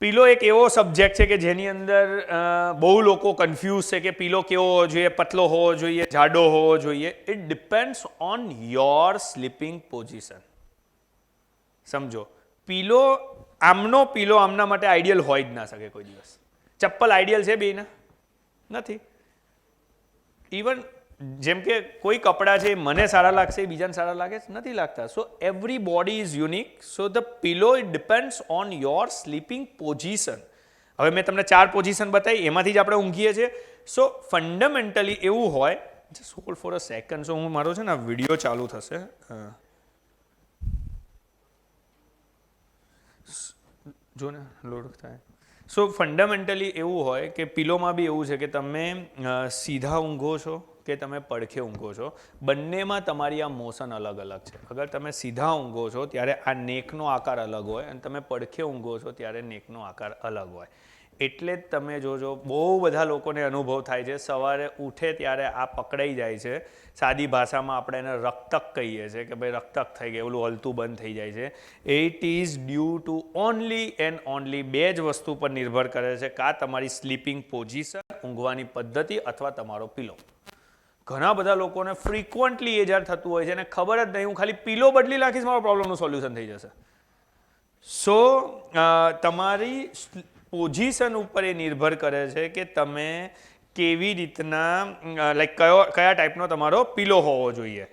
પીલો એક એવો સબ્જેક્ટ છે કે જેની અંદર બહુ લોકો કન્ફ્યુઝ છે કે પીલો કેવો હોવો જોઈએ, પતલો હોવો જોઈએ, જાડો હોવો જોઈએ. It depends on your sleeping position. સમજો, પીલો આમના માટે આઈડિયલ હોય જ ના શકે કોઈ દિવસ. ચપ્પલ આઈડિયલ છે બેયના? નથી. ઇવન જેમ કે કોઈ કપડાં છે મને સારા લાગશે, બીજાને સારા લાગે નથી લાગતા. So every body is unique. So the pillow it depends on your sleeping position. હવે મેં તમને 4 પોઝિશન બતાવી, એમાંથી જ આપણે ઊંઘીએ છીએ. સો ફંડામેન્ટલી એવું હોય, just hold for a second. So હું મારો છે ને વિડીયો ચાલુ થશે, જો ને લોડ થાય. સો ફંડામેન્ટલી એવું હોય કે પીલોમાં બી એવું છે કે તમે સીધા ઊંઘો છો કે તમે પડખે ઊંઘો છો, બંનેમાં તમારી આ મોશન અલગ અલગ છે. અગર તમે સીધા ઊંઘો છો ત્યારે આ નેકનો આકાર અલગ હોય, અને તમે પડખે ઊંઘો છો ત્યારે નેકનો આકાર અલગ હોય. એટલે જ તમે જોજો બહુ બધા લોકોને અનુભવ થાય છે, સવારે ઉઠે ત્યારે આ પકડાઈ જાય છે. સાદી ભાષામાં આપણે એને રક્તક કહીએ છીએ કે ભાઈ રક્તક થઈ ગયું, ઓલું હલતું બંધ થઈ જાય છે. It is due to only and only 2 જ વસ્તુ પર નિર્ભર કરે છે, કાં તમારી સ્લીપિંગ પોઝિશન, ઊંઘવાની પદ્ધતિ, અથવા તમારો પીલો. ઘણા બધા લોકોને ફ્રિકવન્ટલી એ જ્યારે થતું હોય છે અને ખબર જ નહીં, હું ખાલી પીલો બદલી નાખીશ મારો પ્રોબ્લેમનું સોલ્યુશન થઈ જશે. સો તમારી પોઝિશન ઉપર એ નિર્ભર કરે છે કે તમે કેવી રીતના લાઈક કયા ટાઈપનો તમારો પીલો હોવો જોઈએ.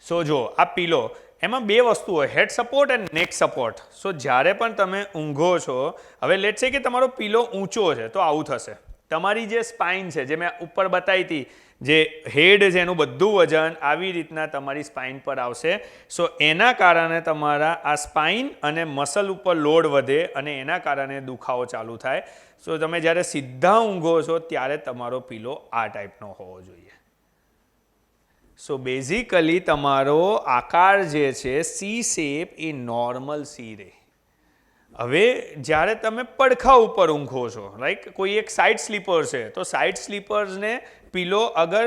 સો જો આ પીલો, એમાં 2 વસ્તુ હોય, હેડ સપોર્ટ એન્ડ નેક સપોર્ટ. સો જ્યારે પણ તમે ઊંઘો છો, હવે લેટ્સ સે કે તમારો પીલો ઊંચો છે તો આવું થશે. તમારી જે સ્પાઇન છે, જે મેં ઉપર બતાવી હતી, જે હેડ છે એનું બધું વજન આવી રીતના તમારી સ્પાઇન પર આવશે. સો એના કારણે તમારા આ સ્પાઇન અને મસલ ઉપર લોડ વધે અને એના કારણે દુખાવો ચાલુ થાય. સો તમે જ્યારે સીધા ઊંઘો છો ત્યારે તમારો પીલો આ ટાઈપનો હોવો જોઈએ. સો બેઝિકલી તમારો આકાર જે છે સી શેપ એ નોર્મલ સી રહે. હવે જ્યારે તમે પડખા ઉપર ઊંઘો છો, લાઈક કોઈ એક સાઇડ સ્લીપર છે, તો સાઇડ સ્લીપર્સને પીલો અગર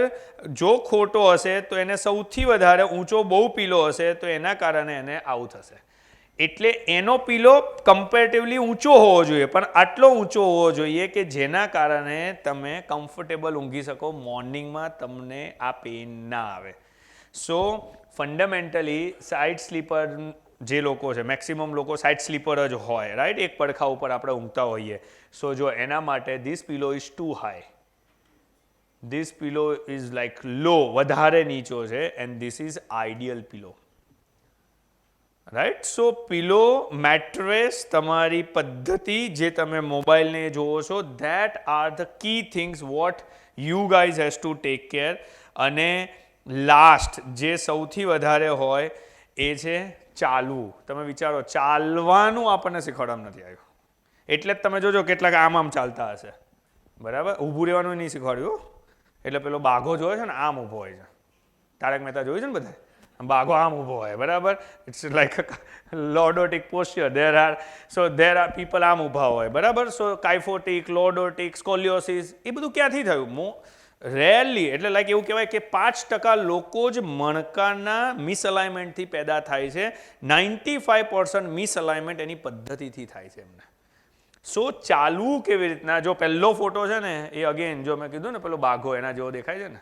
જો ખોટો હશે તો એને સૌથી વધારે ઊંચો બહુ પીલો હશે તો એના કારણે એને આવું થશે. એટલે એનો પીલો કમ્પેરેટિવલી ઊંચો હોવો જોઈએ, પણ આટલો ઊંચો હોવો જોઈએ કે જેના કારણે તમે કમ્ફર્ટેબલ ઊંઘી શકો, મોર્નિંગમાં તમને આ પેઇન ના આવે. સો ફંડામેન્ટલી સાઇડ સ્લીપર જે લોકો છે મેક્સિમમ લોકો સાઇડ સ્લીપર જ હોય, રાઈટ, એક પડખા ઉપર આપણે ઊંઘતા હોઈએ. સો જો એના માટે this pillow is too high, this pillow is like low, વધારે નીચો છે, and this is ideal pillow, right. So pillow, mattress, તમારી પદ્ધતિ જે તમે મોબાઈલને જોવો છો, that are the key things what you guys has to take care. અને લાસ્ટ જે સૌથી વધારે હોય એ છે ચાલવું. તમે વિચારો, ચાલવાનું આપણને શીખવાડવામાં નથી આવ્યું, એટલે જ તમે જોજો કેટલાક આમ ચાલતા હશે, બરાબર. ઊભું રહેવાનું નહીં શીખવાડ્યું, એટલે પેલો બાઘો જોયો છે ને આમ ઊભો હોય છે, તારક મહેતા જોયું છે ને બધા, બાઘો આમ ઊભો હોય, બરાબર. It's like lordotic posture. There are people આમ ઊભા હોય, બરાબર. સો કાઇફોટિક, લોર્ડોટિક, સ્કોલિયોસિસ, એ બધું ક્યાંથી થયું? રેરલી, એટલે લાઈક એવું કહેવાય કે 5% લોકો જ મણકાના મિસઅલાઇનમેન્ટથી પેદા થાય છે. 95% મિસઅલાઇનમેન્ટ એની પદ્ધતિથી થાય છે એમને. સો ચાલવું કેવી રીતના? જો પહેલો ફોટો છે ને એ અગેન જો મેં કીધું ને પેલો બાઘો એના જેવો દેખાય છે ને,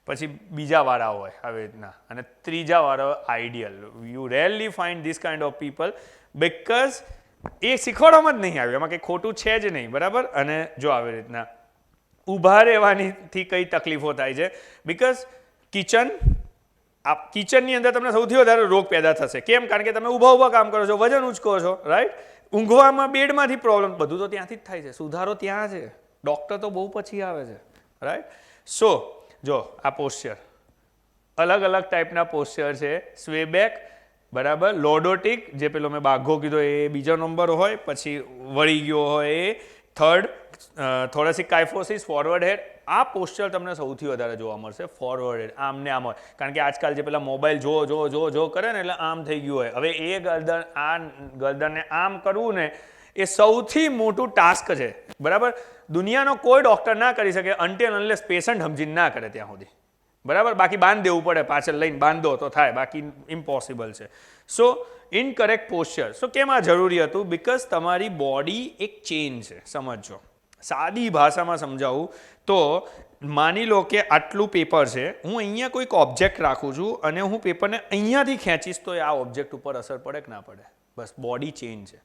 પછી બીજા વાળા હોય આવી રીતના, અને ત્રીજા વાળા ideal. You rarely find this kind of people because એ શીખવાડવામાં જ નહીં આવ્યું, એમાં કંઈ ખોટું છે જ નહીં, બરાબર. અને જો આવી રીતના ઊભા રહેવાનીથી કઈ તકલીફો થાય છે? બિકોઝ કિચનની અંદર તમને સૌથી વધારે રોગ પેદા થશે. કેમ? કારણ કે તમે ઊભા કામ કરો છો, વજન ઉંચકો છો, રાઈટ. ઊંઘવામાં બેડમાંથી પ્રોબ્લેમ, બધું તો ત્યાંથી જ થાય છે. સુધારો ત્યાં છે, ડૉક્ટર તો બહુ પછી આવે છે, રાઈટ. સો જો આ પોસ્ચર, અલગ અલગ ટાઈપના પોસ્ચર છે. સ્વે બેક, બરાબર. લોર્ડોટિક, જે પેલો મેં બાઘો કીધો એ બીજો નંબર હોય, પછી વળી ગયો હોય એ થર્ડ. થોરેસિક કાઇફોસિસ, ફોરવર્ડ હેડ. આ પોસ્ચર તમને સૌથી વધારે જોવા મળશે, ફોરવર્ડ હેડ, આમ ને આમ હોય. કારણ કે આજકાલ જે પેલા મોબાઈલ જો કરે ને એટલે આમ થઈ ગયું હોય. હવે એ ગરદનને આમ કરવું ને એ સૌથી મોટું ટાસ્ક છે, બરાબર. દુનિયાનો કોઈ ડૉક્ટર ના કરી શકે અનટિલ અનલેસ પેશન્ટ સમજીને ના કરે ત્યાં સુધી, બરાબર. બાકી બાંધ દેવું પડે, પાછળ લઈને બાંધો તો થાય, બાકી ઇમ્પોસિબલ છે. સો ઇનકરેક્ટ પોસ્ચર. સો કેમ આ જરૂરી હતું? બિકોઝ તમારી બોડી એક ચેન છે, સમજો. સાદી ભાષામાં સમજાવું તો માની લો કે આટલું પેપર છે, હું અહીંયા કોઈક ઓબ્જેક્ટ રાખું છું અને હું પેપરને અહીંયાથી ખેંચીશ તો આ ઓબ્જેક્ટ ઉપર અસર પડે કે ના પડે? બસ બોડી ચેન છે.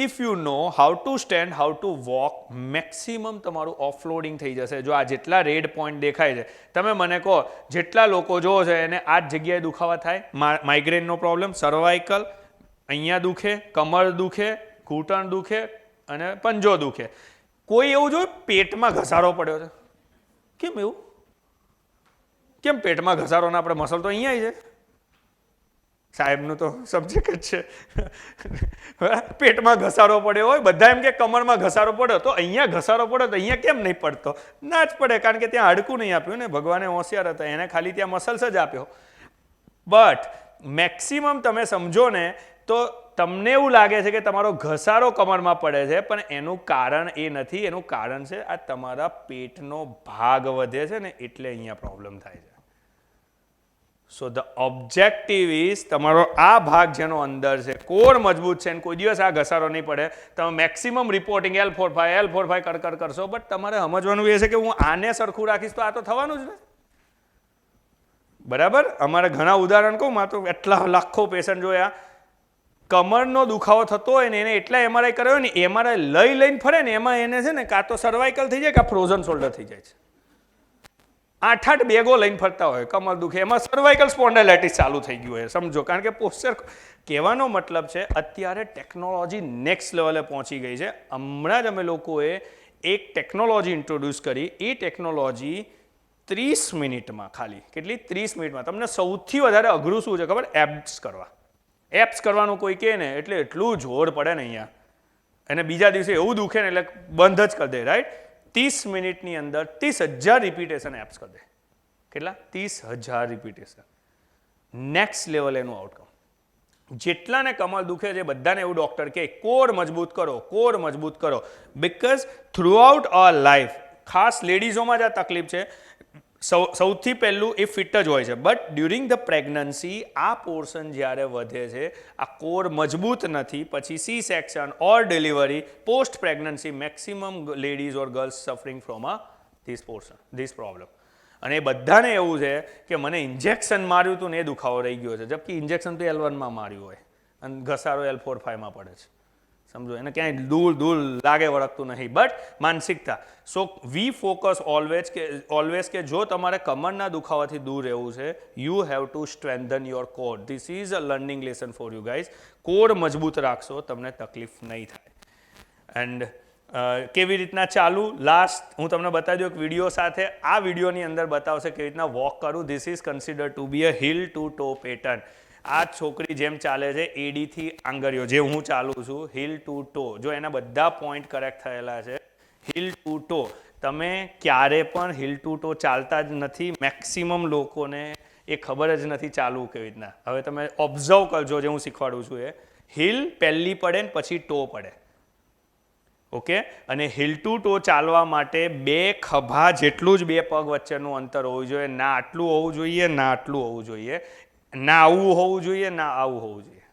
If you know how to stand, how to walk, maximum તમારું ઓફલોડિંગ થઈ જશે. જો આ જેટલા રેડ પોઈન્ટ દેખાય છે, તમે મને કહો જેટલા લોકો જોવો છે એને આ જ જગ્યાએ દુખાવા થાય? માઇગ્રેનનો પ્રોબ્લેમ, સર્વાઇકલ, અહીંયા દુખે, કમર દુખે, ઘૂંટણ દુખે અને પંજો દુખે. કોઈ એવું જોયું પેટમાં ઘસારો પડ્યો છે? કેમ એવું? કેમ પેટમાં ઘસારો ના આપણે? મસલ તો અહીંયા છે. સાહેબનું તો સબ્જેક્ટ જ છે. પેટમાં ઘસારો પડ્યો હોય, બધા એમ કે કમરમાં ઘસારો પડ્યો, તો અહીંયા ઘસારો પડ્યો તો અહીંયા કેમ નહીં પડતો? ના જ પડે, કારણ કે ત્યાં હાડકું નહીં આપ્યું ને. ભગવાને હોશિયાર હતા, એને ખાલી ત્યાં મસલ્સ જ આપ્યો. બટ મેક્સિમમ તમે સમજો ને તો તમને એવું લાગે છે કે તમારો ઘસારો કમરમાં પડે છે, પણ એનું કારણ એ નથી. એનું કારણ છે આ તમારા પેટનો ભાગ વધે છે ને, એટલે અહીંયા પ્રોબ્લેમ થાય છે. સો ધ ઓબ્જેક્ટિવ ઇઝ તમારો આ ભાગ જેનો અંદર છે, કોર મજબૂત છે, કોઈ દિવસ આ ઘસારો નહીં પડે. તમે મેક્સિમમ રિપોર્ટિંગ L4-5 કડકડ કરશો, બટ તમારે સમજવાનું એ છે કે હું આને સરખું રાખીશ તો આ તો થવાનું જ ને, બરાબર. અમારે ઘણા ઉદાહરણ કહું, માં તો એટલા લાખો પેશન્ટ જોયા, કમરનો દુખાવો થતો હોય ને એને એટલા એમઆરઆઈ કર્યો ને, એમઆરઆઈ લઈને ફરે ને એમાં એને છે ને કાં તો સર્વાઇકલ થઈ જાય કાં ફ્રોઝન શોલ્ડર થઈ જાય છે. 8 બેગો લઈને ફરતા હોય, કમર દુખે, એમાં સર્વાઇકલ સ્પોન્ડાઇલાઇટિસ ચાલુ થઈ ગયું હોય, સમજો. કારણ કે પોસ્ચર, કહેવાનો મતલબ છે અત્યારે ટેકનોલોજી નેક્સ્ટ લેવલે પહોંચી ગઈ છે. હમણાં જ અમે લોકોએ એક ટેકનોલોજી ઇન્ટ્રોડ્યુસ કરી. એ ટેકનોલોજી 30 મિનિટમાં, ખાલી કેટલી 30 મિનિટમાં તમને સૌથી વધારે અઘરું શું છે ખબર? એબ્સ કરવા. એપ્સ કરવાનું કોઈ કહે ને એટલે એટલું જોર પડે ને અહીંયા, અને બીજા દિવસે એવું દુખે ને એટલે બંધ જ કરી દે, રાઈટ. 30 મિનિટની અંદર 30,000 રિપીટેશન એપ્સ કરી દે. કેટલા? 30,000 રિપીટેશન. નેક્સ્ટ લેવલ એનું આઉટકમ. જેટલાને કમર દુખે છે બધાને એવું ડૉક્ટર કહે કોર મજબૂત કરો, કોર મજબૂત કરો. બિકોઝ થ્રુઆઉટ અવર લાઈફ, ખાસ લેડીઝોમાં જ આ તકલીફ છે, સૌથી પહેલું એ ફિટ જ હોય છે, બટ ડ્યુરિંગ ધ પ્રેગ્નન્સી આ પોર્શન જ્યારે વધે છે, આ કોર મજબૂત નથી, પછી C section or delivery, post pregnancy, maximum ladies or girls suffering from this portion, this problem. અને એ બધાને એવું છે કે મને ઇન્જેક્શન માર્યું હતું ને એ દુખાવો રહી ગયો છે, જબકી ઇન્જેક્શન તો L1માં માર્યું હોય અને ઘસારો L4-5માં પડે છે. સમજો, એને ક્યાંય દૂર લાગે વળગતું નહીં. બટ માનસિકતા. સો વી ફોકસ ઓલવેઝ કે જો તમારે કમરના દુખાવાથી દૂર રહેવું છે, you have two strengthen your core. This is a learning lesson for you guys. Core મજબૂત રાખશો, તમને તકલીફ નહીં થાય. એન્ડ કેવી રીતના ચાલુ, લાસ્ટ હું તમને બતાવી દઉં એક વિડીયો સાથે. આ વિડીયોની અંદર બતાવશે કેવી રીતના વોક કરું. This is consider to be a heel to toe pattern. આ છોકરી જેમ ચાલે છે એડીથી આંગળીઓ, જે હું ચાલું છું, હિલ ટુ ટો. જો એના બધા પોઈન્ટ કરેક્ટ થયેલા છે, હિલ ટુ ટો. તમે ક્યારે પણ હિલ ટુ ટો ચાલતા જ નથી. મેક્સિમમ લોકોને એ ખબર જ નથી ચાલવું કેવી રીતના. હવે તમે ઓબ્ઝર્વ કરજો, જે હું શીખવાડું છું એ હિલ પહેલી પડે ને પછી ટો પડે. ઓકે, અને હિલ ટુ ટો ચાલવા માટે બે ખભા જેટલું જ બે પગ વચ્ચેનું અંતર હોવું જોઈએ. ના આટલું હોવું જોઈએ, ના આટલું હોવું જોઈએ, ના આવું હોવું જોઈએ, ના આવું હોવું જોઈએ.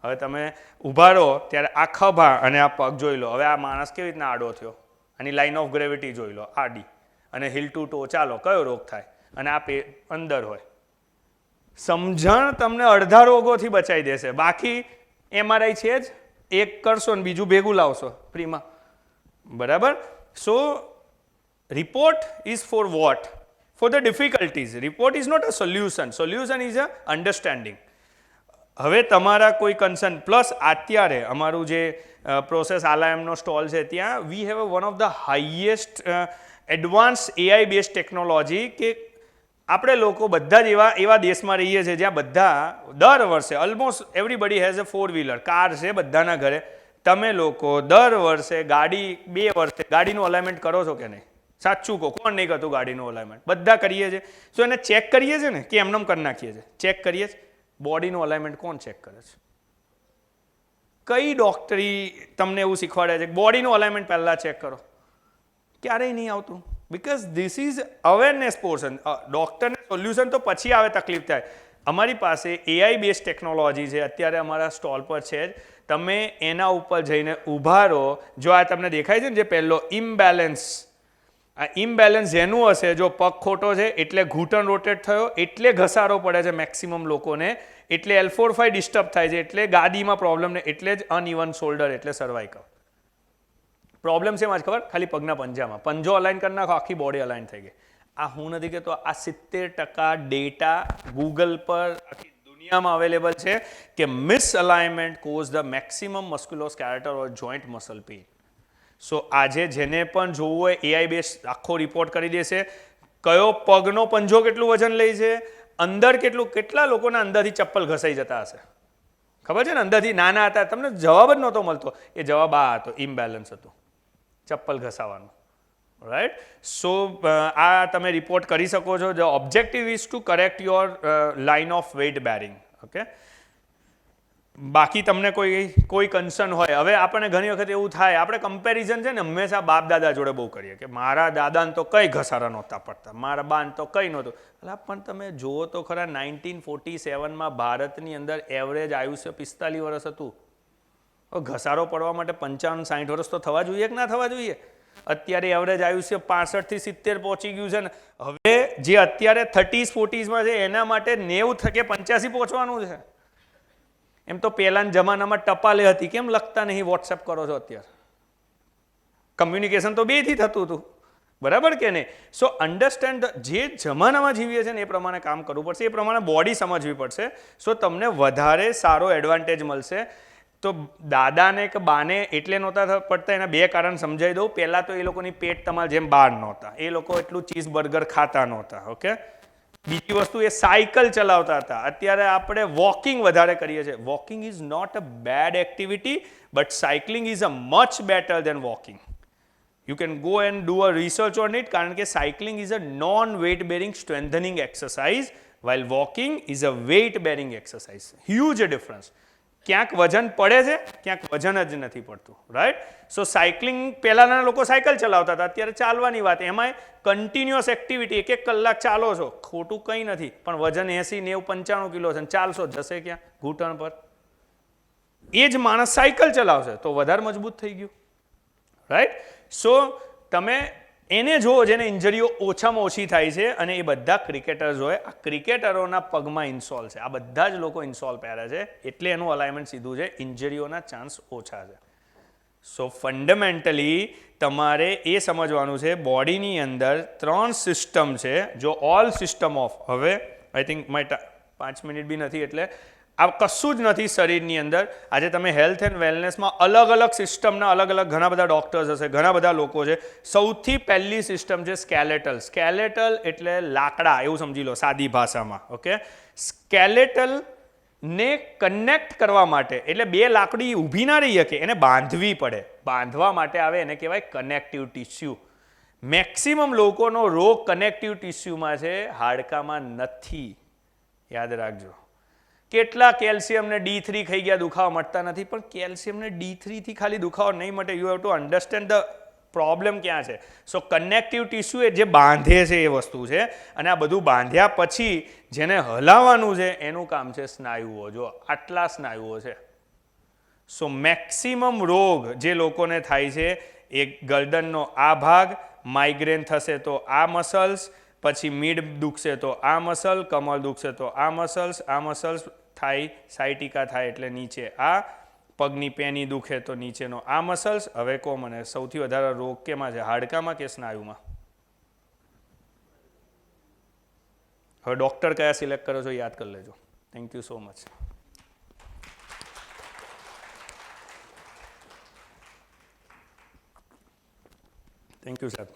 હવે તમે ઊભા રહો ત્યારે આ ખભા અને આ પગ જોઈ લો. હવે આ માણસ કેવી રીતના આડો થયો, આની લાઇન ઓફ ગ્રેવિટી જોઈ લો, આડી. અને હિલ ટુ ટો ચાલો, કયો રોગ થાય? અને આ અંદર હોય. સમજણ તમને અડધા રોગોથી બચાવી દેશે. બાકી MRI છે જ, એક કરશો ને બીજું ભેગું લાવશો ફ્રીમાં. બરાબર? સો report is for what? For the difficulties. Report is not a solution. Solution is a understanding. હવે તમારા કોઈ કન્સર્ન પ્લસ અત્યારે અમારું જે પ્રોસેસ આલાયમનો સ્ટોલ છે ત્યાં we have one of the highest advance AI base technology. કે આપણે લોકો બધા જ એવા દેશમાં રહીએ છીએ જ્યાં બધા દર વર્ષે almost everybody has a 4-wheeler car છે બધાના ઘરે. તમે લોકો દર વર્ષે ગાડી 2 વર્ષે ગાડીનું અલાઇનમેન્ટ કરો છો કે નહીં? સાચું કહો, કોણ નહીં કરતું ગાડીનું અલાઇનમેન્ટ? બધા કરીએ છીએ. સો એને ચેક કરીએ છીએ ને કે એમનેમ કરી નાખીએ છીએ? ચેક કરીએ છીએ. બોડીનું અલાઇનમેન્ટ કોણ ચેક કરે છે? કઈ ડોક્ટરી તમને એવું શીખવાડે છે કે બોડીનું અલાઇનમેન્ટ પહેલાં ચેક કરો? ક્યારેય નહીં આવતું. Because this is awareness portion. ડૉક્ટરને સોલ્યુશન તો પછી આવે, તકલીફ થાય. અમારી પાસે AI બેઝ ટેકનોલોજી છે, અત્યારે અમારા સ્ટોલ પર છે જ. તમે એના ઉપર જઈને ઊભા રહો. જો આ તમને દેખાય છે ને જે પહેલો ઇમ્બેલેન્સ, આ ઇમ્બેલેન્સ જેનું હશે, જો પગ ખોટો છે એટલે ઘૂંટણ રોટેટ થયો, એટલે ઘસારો પડે છે મેક્સિમમ લોકોને, એટલે L4-5 ડિસ્ટર્બ થાય છે, એટલે ગાદીમાં પ્રોબ્લેમ ને, એટલે જ અનઇવન શોલ્ડર, એટલે સર્વાઇકલ પ્રોબ્લેમ છે. એમાં જ ખબર, ખાલી પગના પંજામાં પંજો અલાઇન કરી નાખો, આખી બોડી અલાઇન થઈ ગઈ. આ હું નથી કહેતો, આ 70% ડેટા ગૂગલ પર આખી દુનિયામાં અવેલેબલ છે કે misalignment cause the maximum musculoskeletal or joint muscle pain. So આજે જેને પણ જોવું હોય AI બેઝ આખો રિપોર્ટ કરી દેશે. કયો પગનો પંજો કેટલું વજન લે છે, અંદર કેટલા લોકોના અંદરથી ચપ્પલ ઘસાઈ જતા હશે ખબર છે ને? અંદરથી નાના હતા, તમને જવાબ જ નહોતો મળતો. એ જવાબ આ હતો, ઇમ્બેલેન્સ હતું, ચપ્પલ ઘસાવાનું. રાઈટ? સો આ તમે રિપોર્ટ કરી શકો છો. The objective is to correct your line of weight bearing. Okay, બાકી તમને કોઈ કન્સર્ન હોય. હવે આપણને ઘણી વખત એવું થાય, આપણે કમ્પેરિઝન છે ને હંમેશા બાપ દાદા જોડે બહુ કરીએ કે મારા દાદાને તો કઈ ઘસારા નહોતા પડતા, મારા બાને તો કઈ નહોતું. એટલે પણ તમે જુઓ તો ખરા, 1947માં ભારતની અંદર એવરેજ આયુષ્ય 45 વર્ષ હતું. ઘસારો પડવા માટે 55-60 વર્ષ તો થવા જોઈએ કે ના થવા જોઈએ? અત્યારે એવરેજ આયુષ્ય 65 થી 70 પહોંચી ગયું છે ને. હવે જે અત્યારે 30s 40sમાં છે એના માટે 90 કે 85 પહોંચવાનું છે. એમ તો પહેલાના જમાનામાં ટપાલે હતી, કેમ લખતા નહીં, વોટ્સએપ કરો છો અત્યારે? કમ્યુનિકેશન તો 2થી થતું હતું, બરાબર કે નહીં? સો અન્ડરસ્ટેન્ડ, જે જમાનામાં જીવીએ છીએ ને એ પ્રમાણે કામ કરવું પડશે, એ પ્રમાણે બોડી સમજવી પડશે. સો તમને વધારે સારો એડવાન્ટેજ મળશે. તો દાદાને કે બાને એટલે નહોતા પડતા, એના 2 કારણ સમજાવી દઉં. પહેલાં તો એ લોકોની પેટ તમારા જેમ બહાર નહોતા, એ લોકો એટલું ચીઝ બર્ગર ખાતા નહોતા. ઓકે, બીજી વસ્તુ, એ સાયકલ ચલાવતા હતા. અત્યારે આપણે વોકિંગ વધારે કરીએ છીએ. Walking is not a bad activity, but cycling is a much better than walking. You can go and do a research on it, કારણ કે cycling is a non weight bearing strengthening exercise, while walking is a weight bearing exercise. Huge difference. ક્યાંક વજન પડે છે, ક્યાંક વજન જ નથી પડતું. રાઈટ? સો સાયકલિંગ, પહેલાના લોકો સાયકલ ચલાવતા હતા, અત્યારે ચાલવાની વાત. એમાંય કન્ટિન્યુઅસ એક્ટિવિટી, 1 કલાક ચાલો છો, ખોટું કંઈ નથી, પણ વજન 80, 90, 95 કિલો છે, ચાલશો, જશે ક્યાં? ઘૂંટણ પર. એ જ માણસ સાયકલ ચલાવશે તો વધારે મજબૂત થઈ ગયું. રાઈટ? સો તમે એને જો જેને ઇન્જરીઓ ઓછામાં ઓછી થાય છે અને એ બધા ક્રિકેટર્સ હોય, આ ક્રિકેટરોના પગમાં ઇન્સોલ છે, આ બધા જ લોકો ઇન્સોલ પહેરે છે, એટલે એનું અલાઇનમેન્ટ સીધું છે, ઇન્જરીઓના ચાન્સ ઓછા છે. સો ફંડામેન્ટલી તમારે એ સમજવાનું છે બોડીની અંદર 3 સિસ્ટમ છે. જો ઓલ સિસ્ટમ ઓફ, હવે આઈ થિંક 5 મિનિટ બી નથી એટલે આ કશું જ નથી શરીરની અંદર. આજે તમે હેલ્થ એન્ડ વેલનેસમાં અલગ અલગ સિસ્ટમના અલગ અલગ ઘણા બધા ડૉક્ટર્સ હશે, ઘણા બધા લોકો છે. સૌથી પહેલી સિસ્ટમ છે સ્કેલેટલ. સ્કેલેટલ એટલે લાકડા એવું સમજી લો સાદી ભાષામાં. ઓકે, સ્કેલેટલ ને કનેક્ટ કરવા માટે, એટલે 2 લાકડી ઊભી ના રહી શકે, એને બાંધવી પડે. બાંધવા માટે આવે એને કહેવાય કનેક્ટિવ ટિશ્યુ. મેક્સિમમ લોકોનો રોગ કનેક્ટિવ ટિશ્યુમાં છે, હાડકામાં નથી. યાદ રાખજો. કેટલા કેલ્શિયમને D3 ખાઈ ગયા દુખાવા મટતા નથી, પણ કેલ્શિયમને D3 થી ખાલી દુખાવો નહીં મટે. You have to understand the problem ક્યાં છે. સો કનેક્ટિવ ટિશ્યુ એ જે બાંધે છે એ વસ્તુ છે, અને આ બધું બાંધ્યા પછી જેને હલાવવાનું છે એનું કામ છે સ્નાયુઓ. જો આટલા સ્નાયુઓ છે. સો મેક્સિમમ રોગ જે લોકોને થાય છે એ ગરદનનો આ ભાગ, માઇગ્રેન થશે તો આ મસલ્સ, પછી મીડ દુખશે તો આ મસલ, કમર દુખશે તો આ મસલ્સ થાય, સાયટિકા થાય એટલે નીચે આ, પગની પેની દુખે તો નીચેનો આ મસલ્સ. હવે કહો મને સૌથી વધારે રોગ કેમાં છે, હાડકામાં કે સ્નાયુમાં? હવે ડૉક્ટર કયા સિલેક્ટ કરો છો યાદ કરી લેજો. Thank you so much. Thank you સાહેબ.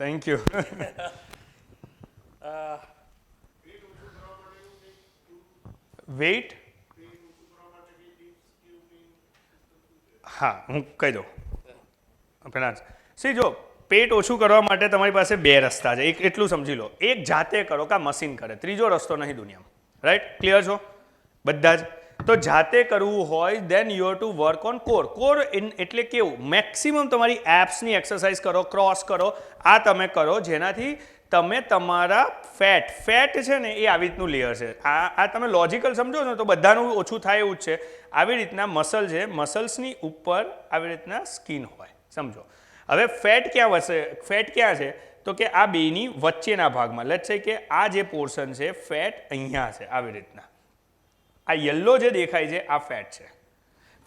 Thank you. વેઇટ, હા હું કહી દઉં પહેલાં. સી જો પેટ ઓછું કરવા માટે તમારી પાસે 2 રસ્તા છે. એક એટલું સમજી લો, એક જાતે કરો કે મશીન કરે, ત્રીજો રસ્તો નહીં દુનિયામાં. રાઈટ? ક્લિયર છો બધા જ? તો જાતે કરવું હોય then you have to work on core. Core એટલે કેવું, મેક્સિમમ તમારી એપ્સની એક્સરસાઇઝ કરો, ક્રોસ કરો, આ તમે કરો, જેનાથી તમે તમારા ફેટ છે ને એ આવી રીતનું લેયર છે. આ તમે લોજિકલ સમજો ને તો બધાનું ઓછું થાય એવું જ છે. આવી રીતના મસલ છે, મસલ્સની ઉપર આવી રીતના સ્કિન હોય, સમજો. હવે ફેટ ક્યાં છે તો કે આ બેની વચ્ચેના ભાગમાં. લેટ્સ સે કે આ જે પોર્શન છે ફેટ અહીંયા છે આવી રીતના. આ યલો જે દેખાય છે આ ફેટ છે.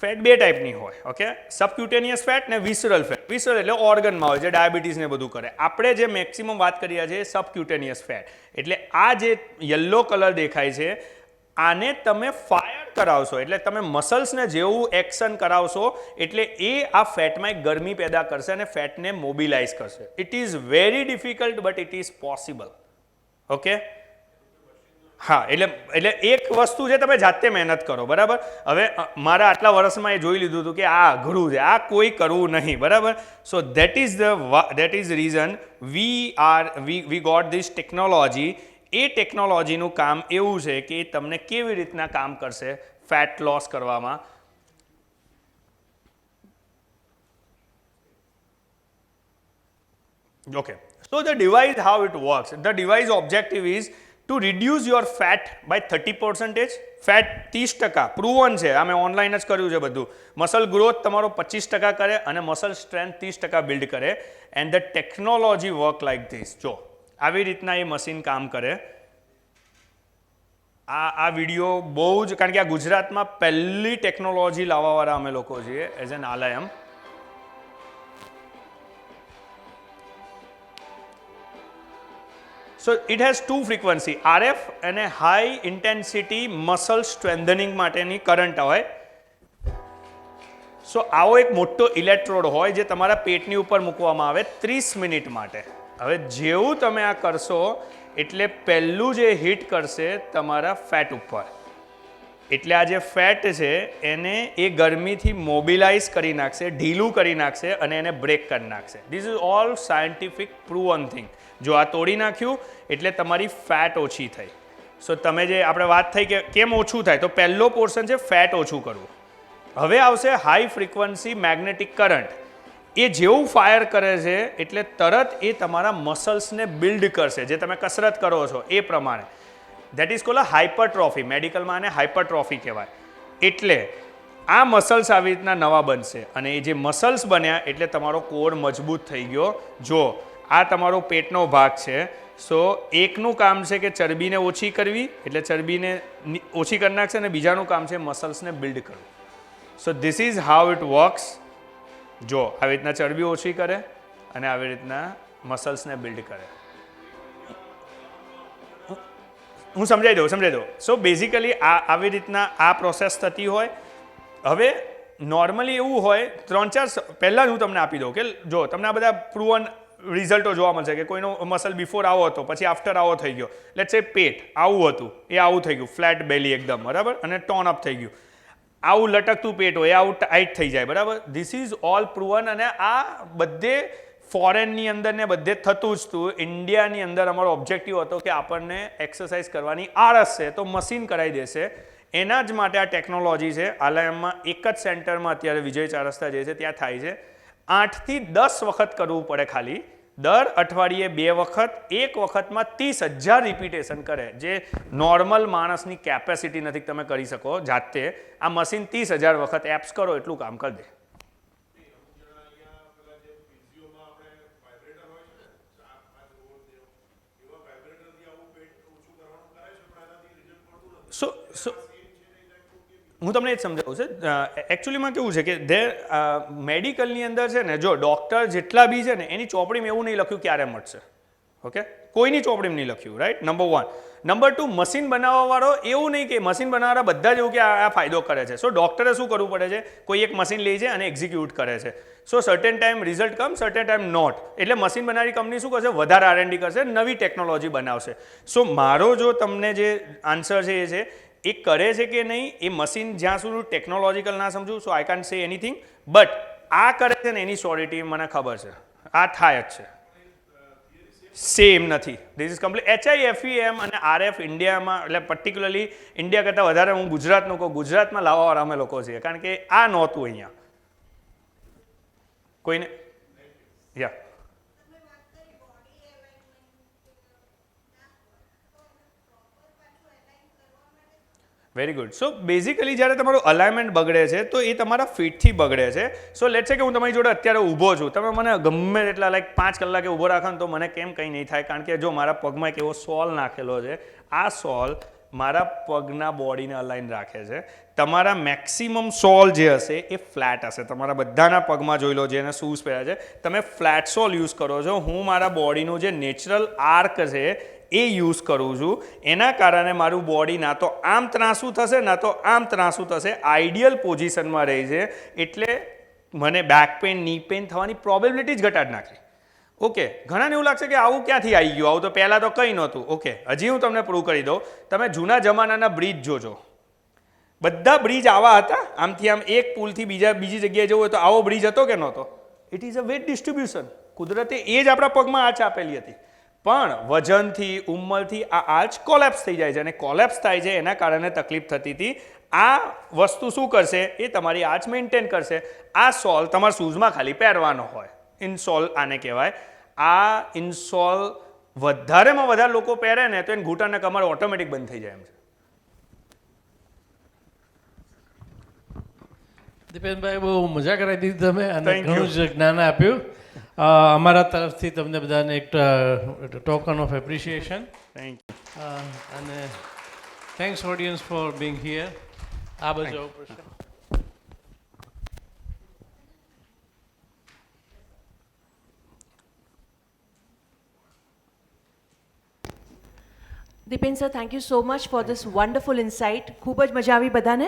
ફેટ 2 ટાઈપની હોય. ઓકે, સબક્યુટેનિયસ ફેટ ને વિસરલ ફેટ. વિસરલ એટલે ઓર્ગનમાં હોય, જે ડાયાબિટીસ ને બધું કરે. આપણે જે મેક્સિમમ વાત કરી રહ્યા છીએ સબક્યુટેનિયસ ફેટ, એટલે આ જે યલો કલર દેખાય છે આને તમે ફાયર કરાવશો, એટલે તમે મસલ્સને જેવું એક્શન કરાવશો એટલે એ આ ફેટમાં એક ગરમી પેદા કરશે અને ફેટને મોબિલાઇઝ કરશે. It is very difficult but it is possible. Okay, હા, એટલે એક વસ્તુ છે તમે જાતે મહેનત કરો, બરાબર. હવે મારા આટલા વર્ષમાં એ જોઈ લીધું હતું કે આ અઘરું છે, આ કોઈ કરવું નહીં, બરાબર. So that is reason we got this technology. એ ટેકનોલોજીનું કામ એવું છે કે એ તમને કેવી રીતના કામ કરશે ફેટ લોસ કરવામાં. Okay, so the device, how it works, the device objective is to reduce your fat by 30%. Fat 30%, proven છે, આ મેં ઓનલાઈન જ કર્યું છે બધું. મસલ ગ્રોથ તમારો 25% કરે અને મસલ સ્ટ્રેન્થ 30% બિલ્ડ કરે. And the technology work like this. જો આવી રીતના એ મશીન કામ કરે. આ વિડીયો બહુ જ, કારણ કે આ ગુજરાતમાં પહેલી ટેકનોલોજી લાવવાવાળા અમે લોકો છીએ as an Alayam. So it has 2 frequency, RF અને હાઈ ઇન્ટેન્સિટી મસલ સ્ટ્રેન્થનિંગ માટેની કરંટ હોય. સો આવો એક મોટો ઇલેક્ટ્રોડ હોય જે તમારા પેટની ઉપર મૂકવામાં આવે 30 મિનિટ માટે. હવે જેવું તમે આ કરશો એટલે પહેલું જે હિટ કરશે તમારા ફેટ ઉપર, એટલે આ જે ફેટ છે એને એ ગરમીથી મોબિલાઇઝ કરી નાખશે, ઢીલું કરી નાખશે અને એને બ્રેક કરી નાખશે. This is all scientific proven thing. જો આ તોડી નાખ્યું એટલે તમારી ફેટ ઓછી થઈ. સો તમે જે આપણે વાત થઈ કે કેમ ઓછું થાય, તો પહેલો પોર્શન છે ફેટ ઓછું કરવું. હવે આવશે હાઈ ફ્રીક્વન્સી મેગ્નેટિક કરંટ. એ જેવું ફાયર કરે છે એટલે તરત એ તમારા મસલ્સને બિલ્ડ કરશે, જે તમે કસરત કરો છો એ પ્રમાણે. That is called hypertrophy. મેડિકલમાં આને હાઇપરટ્રોફી કહેવાય. એટલે આ મસલ્સ આવી રીતના નવા બનશે અને એ જે મસલ્સ બન્યા એટલે તમારો કોર મજબૂત થઈ ગયો. જો આ તમારો પેટનો ભાગ છે. સો એકનું કામ છે કે ચરબીને ઓછી કરવી એટલે ચરબીને ઓછી કરી નાખશે અને બીજાનું કામ છે મસલ્સને બિલ્ડ કરવું. સો this is how it works. જો આવી રીતના ચરબી ઓછી કરે અને આવી રીતના મસલ્સને બિલ્ડ કરે. હું સમજાવી દઉં. સો બેઝિકલી આવી રીતના આ પ્રોસેસ થતી હોય. હવે નોર્મલી એવું હોય 3-4 પહેલાં જ હું તમને આપી દઉં કે જો તમને આ બધા પ્રૂવન રિઝલ્ટો જોવા મળશે કે કોઈનો મસલ બિફોર આવો હતો પછી આફ્ટર આવો થઈ ગયો. લેટ્સ સે પેટ આવું હતું એ આવું થઈ ગયું ફ્લેટ બેલી એકદમ બરાબર અને ટોન અપ થઈ ગયું. આવું લટકતું પેટ હોય આવું ટાઈટ થઈ જાય બરાબર. ધીસ ઇઝ ઓલ પ્રૂવન અને આ બધે ફોરેનની અંદર ને બધે થતું જ હતું. ઇન્ડિયાની અંદર અમારો ઓબ્જેક્ટિવ હતો કે આપણને એક્સરસાઇઝ કરવાની આળસ છે તો મશીન કરાવી દેશે. એના જ માટે આ ટેકનોલોજી છે. આલાયમમાં એક જ સેન્ટરમાં અત્યારે વિજય 4 રસ્તા જે છે ત્યાં થાય છે. 8 થી 10 વખત કરવું પડે ખાલી. દર અઠવાડિયે 2 વખત, એક વખતમાં 30,000 રિપીટેશન કરે જે નોર્મલ માણસની કેપેસિટી નથી તમે કરી શકો જાતે. આ મશીન 30,000 વખત એપ્સ કરો એટલું કામ કરી દે. સો હું તમને એ જ સમજાવું છે. એકચ્યુઅલીમાં કેવું છે કે મેડિકલની અંદર છે ને જો ડૉક્ટર જેટલા બી છે ને એની ચોપડીમાં એવું નહીં લખ્યું ક્યારે મળશે. ઓકે, કોઈની ચોપડીમાં નહીં લખ્યું. Right, number 1. નંબર 2, મશીન બનાવવાવાળો એવું નહીં કે મશીન બનાવવાળા બધા જ એવું કે આ ફાયદો કરે છે. સો ડૉક્ટરે શું કરવું પડે છે? કોઈ એક મશીન લે છે અને એક્ઝિક્યુટ કરે છે. So certain time result come, certain time not. એટલે મશીન બનાવવાની કંપની શું કરશે? વધારે R&D કરશે, નવી ટેકનોલોજી બનાવશે. સો મારો જો તમને જે આન્સર છે એ છે એ કરે છે કે નહીં એ મશીન જ્યાં સુધી ટેકનોલોજીકલ ના સમજું સો આઈ કાન્ટ સે એનીથિંગ. બટ આ કરે છે ને એની શ્યોરિટી મને ખબર છે આ થાય જ છે. સેમ નથી. This is complete. HIFEM અને RF ઇન્ડિયામાં એટલે પર્ટિક્યુલરલી ઇન્ડિયા કરતાં વધારે હું ગુજરાતનું કહું, ગુજરાતમાં લાવવાવાળા અમે લોકો છીએ કારણ કે આ નહોતું અહીંયા કોઈને. યા વેરી ગુડ. સો બેઝિકલી જ્યારે તમારું અલાઇનમેન્ટ બગડે છે તો એ તમારા ફીટથી બગડે છે. સો લેટ્સ સે કે હું તમારી જોડે અત્યારે ઊભો છું, તમે મને ગમે એટલા 5 કલાકે ઊભો રાખો ને તો મને કેમ કંઈ નહીં થાય કારણ કે જો મારા પગમાં એક એવો સોલ નાખેલો છે. આ સોલ મારા પગના બોડીને અલાઇન રાખે છે. તમારા મેક્સિમમ સોલ જે હશે એ ફ્લેટ હશે. તમારા બધાના પગમાં જોઈ લો જેને શૂઝ પહેર્યા છે તમે ફ્લેટ સોલ યુઝ કરો છો. હું મારા બોડીનું જે નેચરલ આર્ક છે એ યુઝ કરું છું. એના કારણે મારું બોડી ના તો આમ ત્રાંસું થશે ના તો આમ ત્રાંસું થશે. આઈડિયલ પોઝિશનમાં રહી છે એટલે મને બેક પેઇન, ની પેઇન થવાની પ્રોબેબિલિટી જ ઘટાડી નાખી. ઓકે, ઘણાને એવું લાગશે કે આવું ક્યાંથી આવી ગયું, આવું તો પહેલાં તો કંઈ નહોતું. ઓકે, હજી હું તમને પ્રૂવ કરી દઉં. તમે જૂના જમાનાના બ્રિજ જોજો, બધા બ્રિજ આવા હતા. આમથી આમ એક પુલથી બીજી જગ્યાએ જવું હોય તો આવો બ્રિજ હતો કે નહોતો? It is a weight distribution. કુદરતે એ જ આપણા પગમાં આંચ આપેલી હતી. પણ વજનથી, ઉંમરથી આ આર્ચ કોલેપ્સ થઈ જાય છે અને કોલેપ્સ થાય છે એના કારણે તકલીફ થતી હતી. આ વસ્તુ શું કરશે? એ તમારી આર્ચ મેન્ટેન કરશે. આ સોલ તમારા શૂઝમાં ખાલી પહેરવાનો હોય, ઇનસોલ આને કહેવાય. આ ઇનસોલ વધારેમાં વધારે લોકો પહેરે ને તો એને ઘૂંટણ ને કમર ઓટોમેટિક બંધ થઈ જાય એમ છે. દીપેનભાઈ, બહુ મજા કરાવી દીધી તમે અને ઘણું જ જ્ઞાન આપ્યું. અમારા તરફથી તમને બધાને એક token of appreciation. Thank you. અને thanks audience for being here. આ બધું પ્રશ્ન Dipen sir, thank you so much for this wonderful insight. ખૂબ જ મજા આવી બધાને.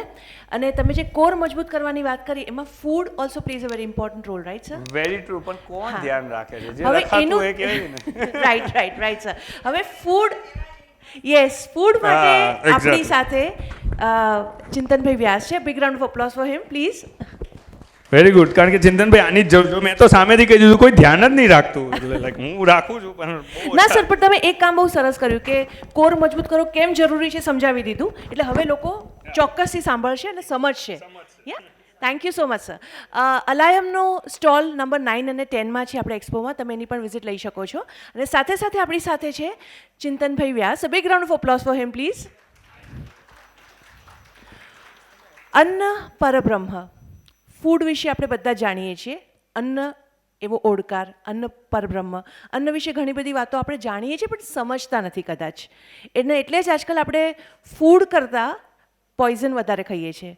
અને તમે જે કોર મજબૂત કરવાની વાત કરી એમાં food also plays a very important role, right sir? Very true. પણ કોણ ધ્યાન રાખે છે? જે હવે લખાતું હોય કહેવાય ને. Right sir. હવે ફૂડ, યસ, ફૂડ માટે આપણી સાથે ચિંતનભાઈ વ્યાસ છે. Big round of applause for him please. Very good. કારણ કે ચિંતનભાઈ આની જ જરૂર, મેં તો સામેથી કહી દીધું કોઈ ધ્યાન જ નહીં રાખતું. એટલે લાઈક હું રાખું છું પણ ના સર, પણ તમે એક કામ બહુ સરસ કર્યું કે કોર મજબૂત કરો કેમ જરૂરી છે સમજાવી દીધું. એટલે હવે લોકો ચોક્કસથી સાંભળશે અને સમજશે. Thank you so much sir. અલાયમનો સ્ટોલ નંબર 9 અને 10માં છે આપણે એક્સપોમાં. તમે એની પણ વિઝિટ લઈ શકો છો. અને સાથે સાથે આપણી સાથે છે Chintanbhai Vyas. Big round of applause for him please. અન્ન પરબ્રહ્મ, ફૂડ વિશે આપણે બધા જાણીએ છીએ. અન્ન એવો ઓડકાર, અન્ન પરબ્રહ્મ. અન્ન વિશે ઘણી બધી વાતો આપણે જાણીએ છીએ પણ સમજતા નથી કદાચ. એટલે જ આજકાલ આપણે ફૂડ કરતાં પોઈઝન વધારે ખાઈએ છીએ,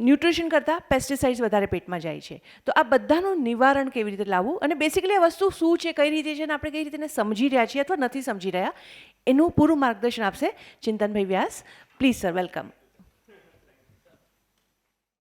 ન્યુટ્રિશન કરતાં પેસ્ટિસાઇડ્સ વધારે પેટમાં જાય છે. તો આ બધાનું નિવારણ કેવી રીતે લાવવું અને બેસિકલી આ વસ્તુ શું છે, કઈ રીતે છે અને આપણે કઈ રીતે એને સમજી રહ્યા છીએ અથવા નથી સમજી રહ્યા, એનું પૂરું માર્ગદર્શન આપશે Chintanbhai Vyas. Please sir, welcome.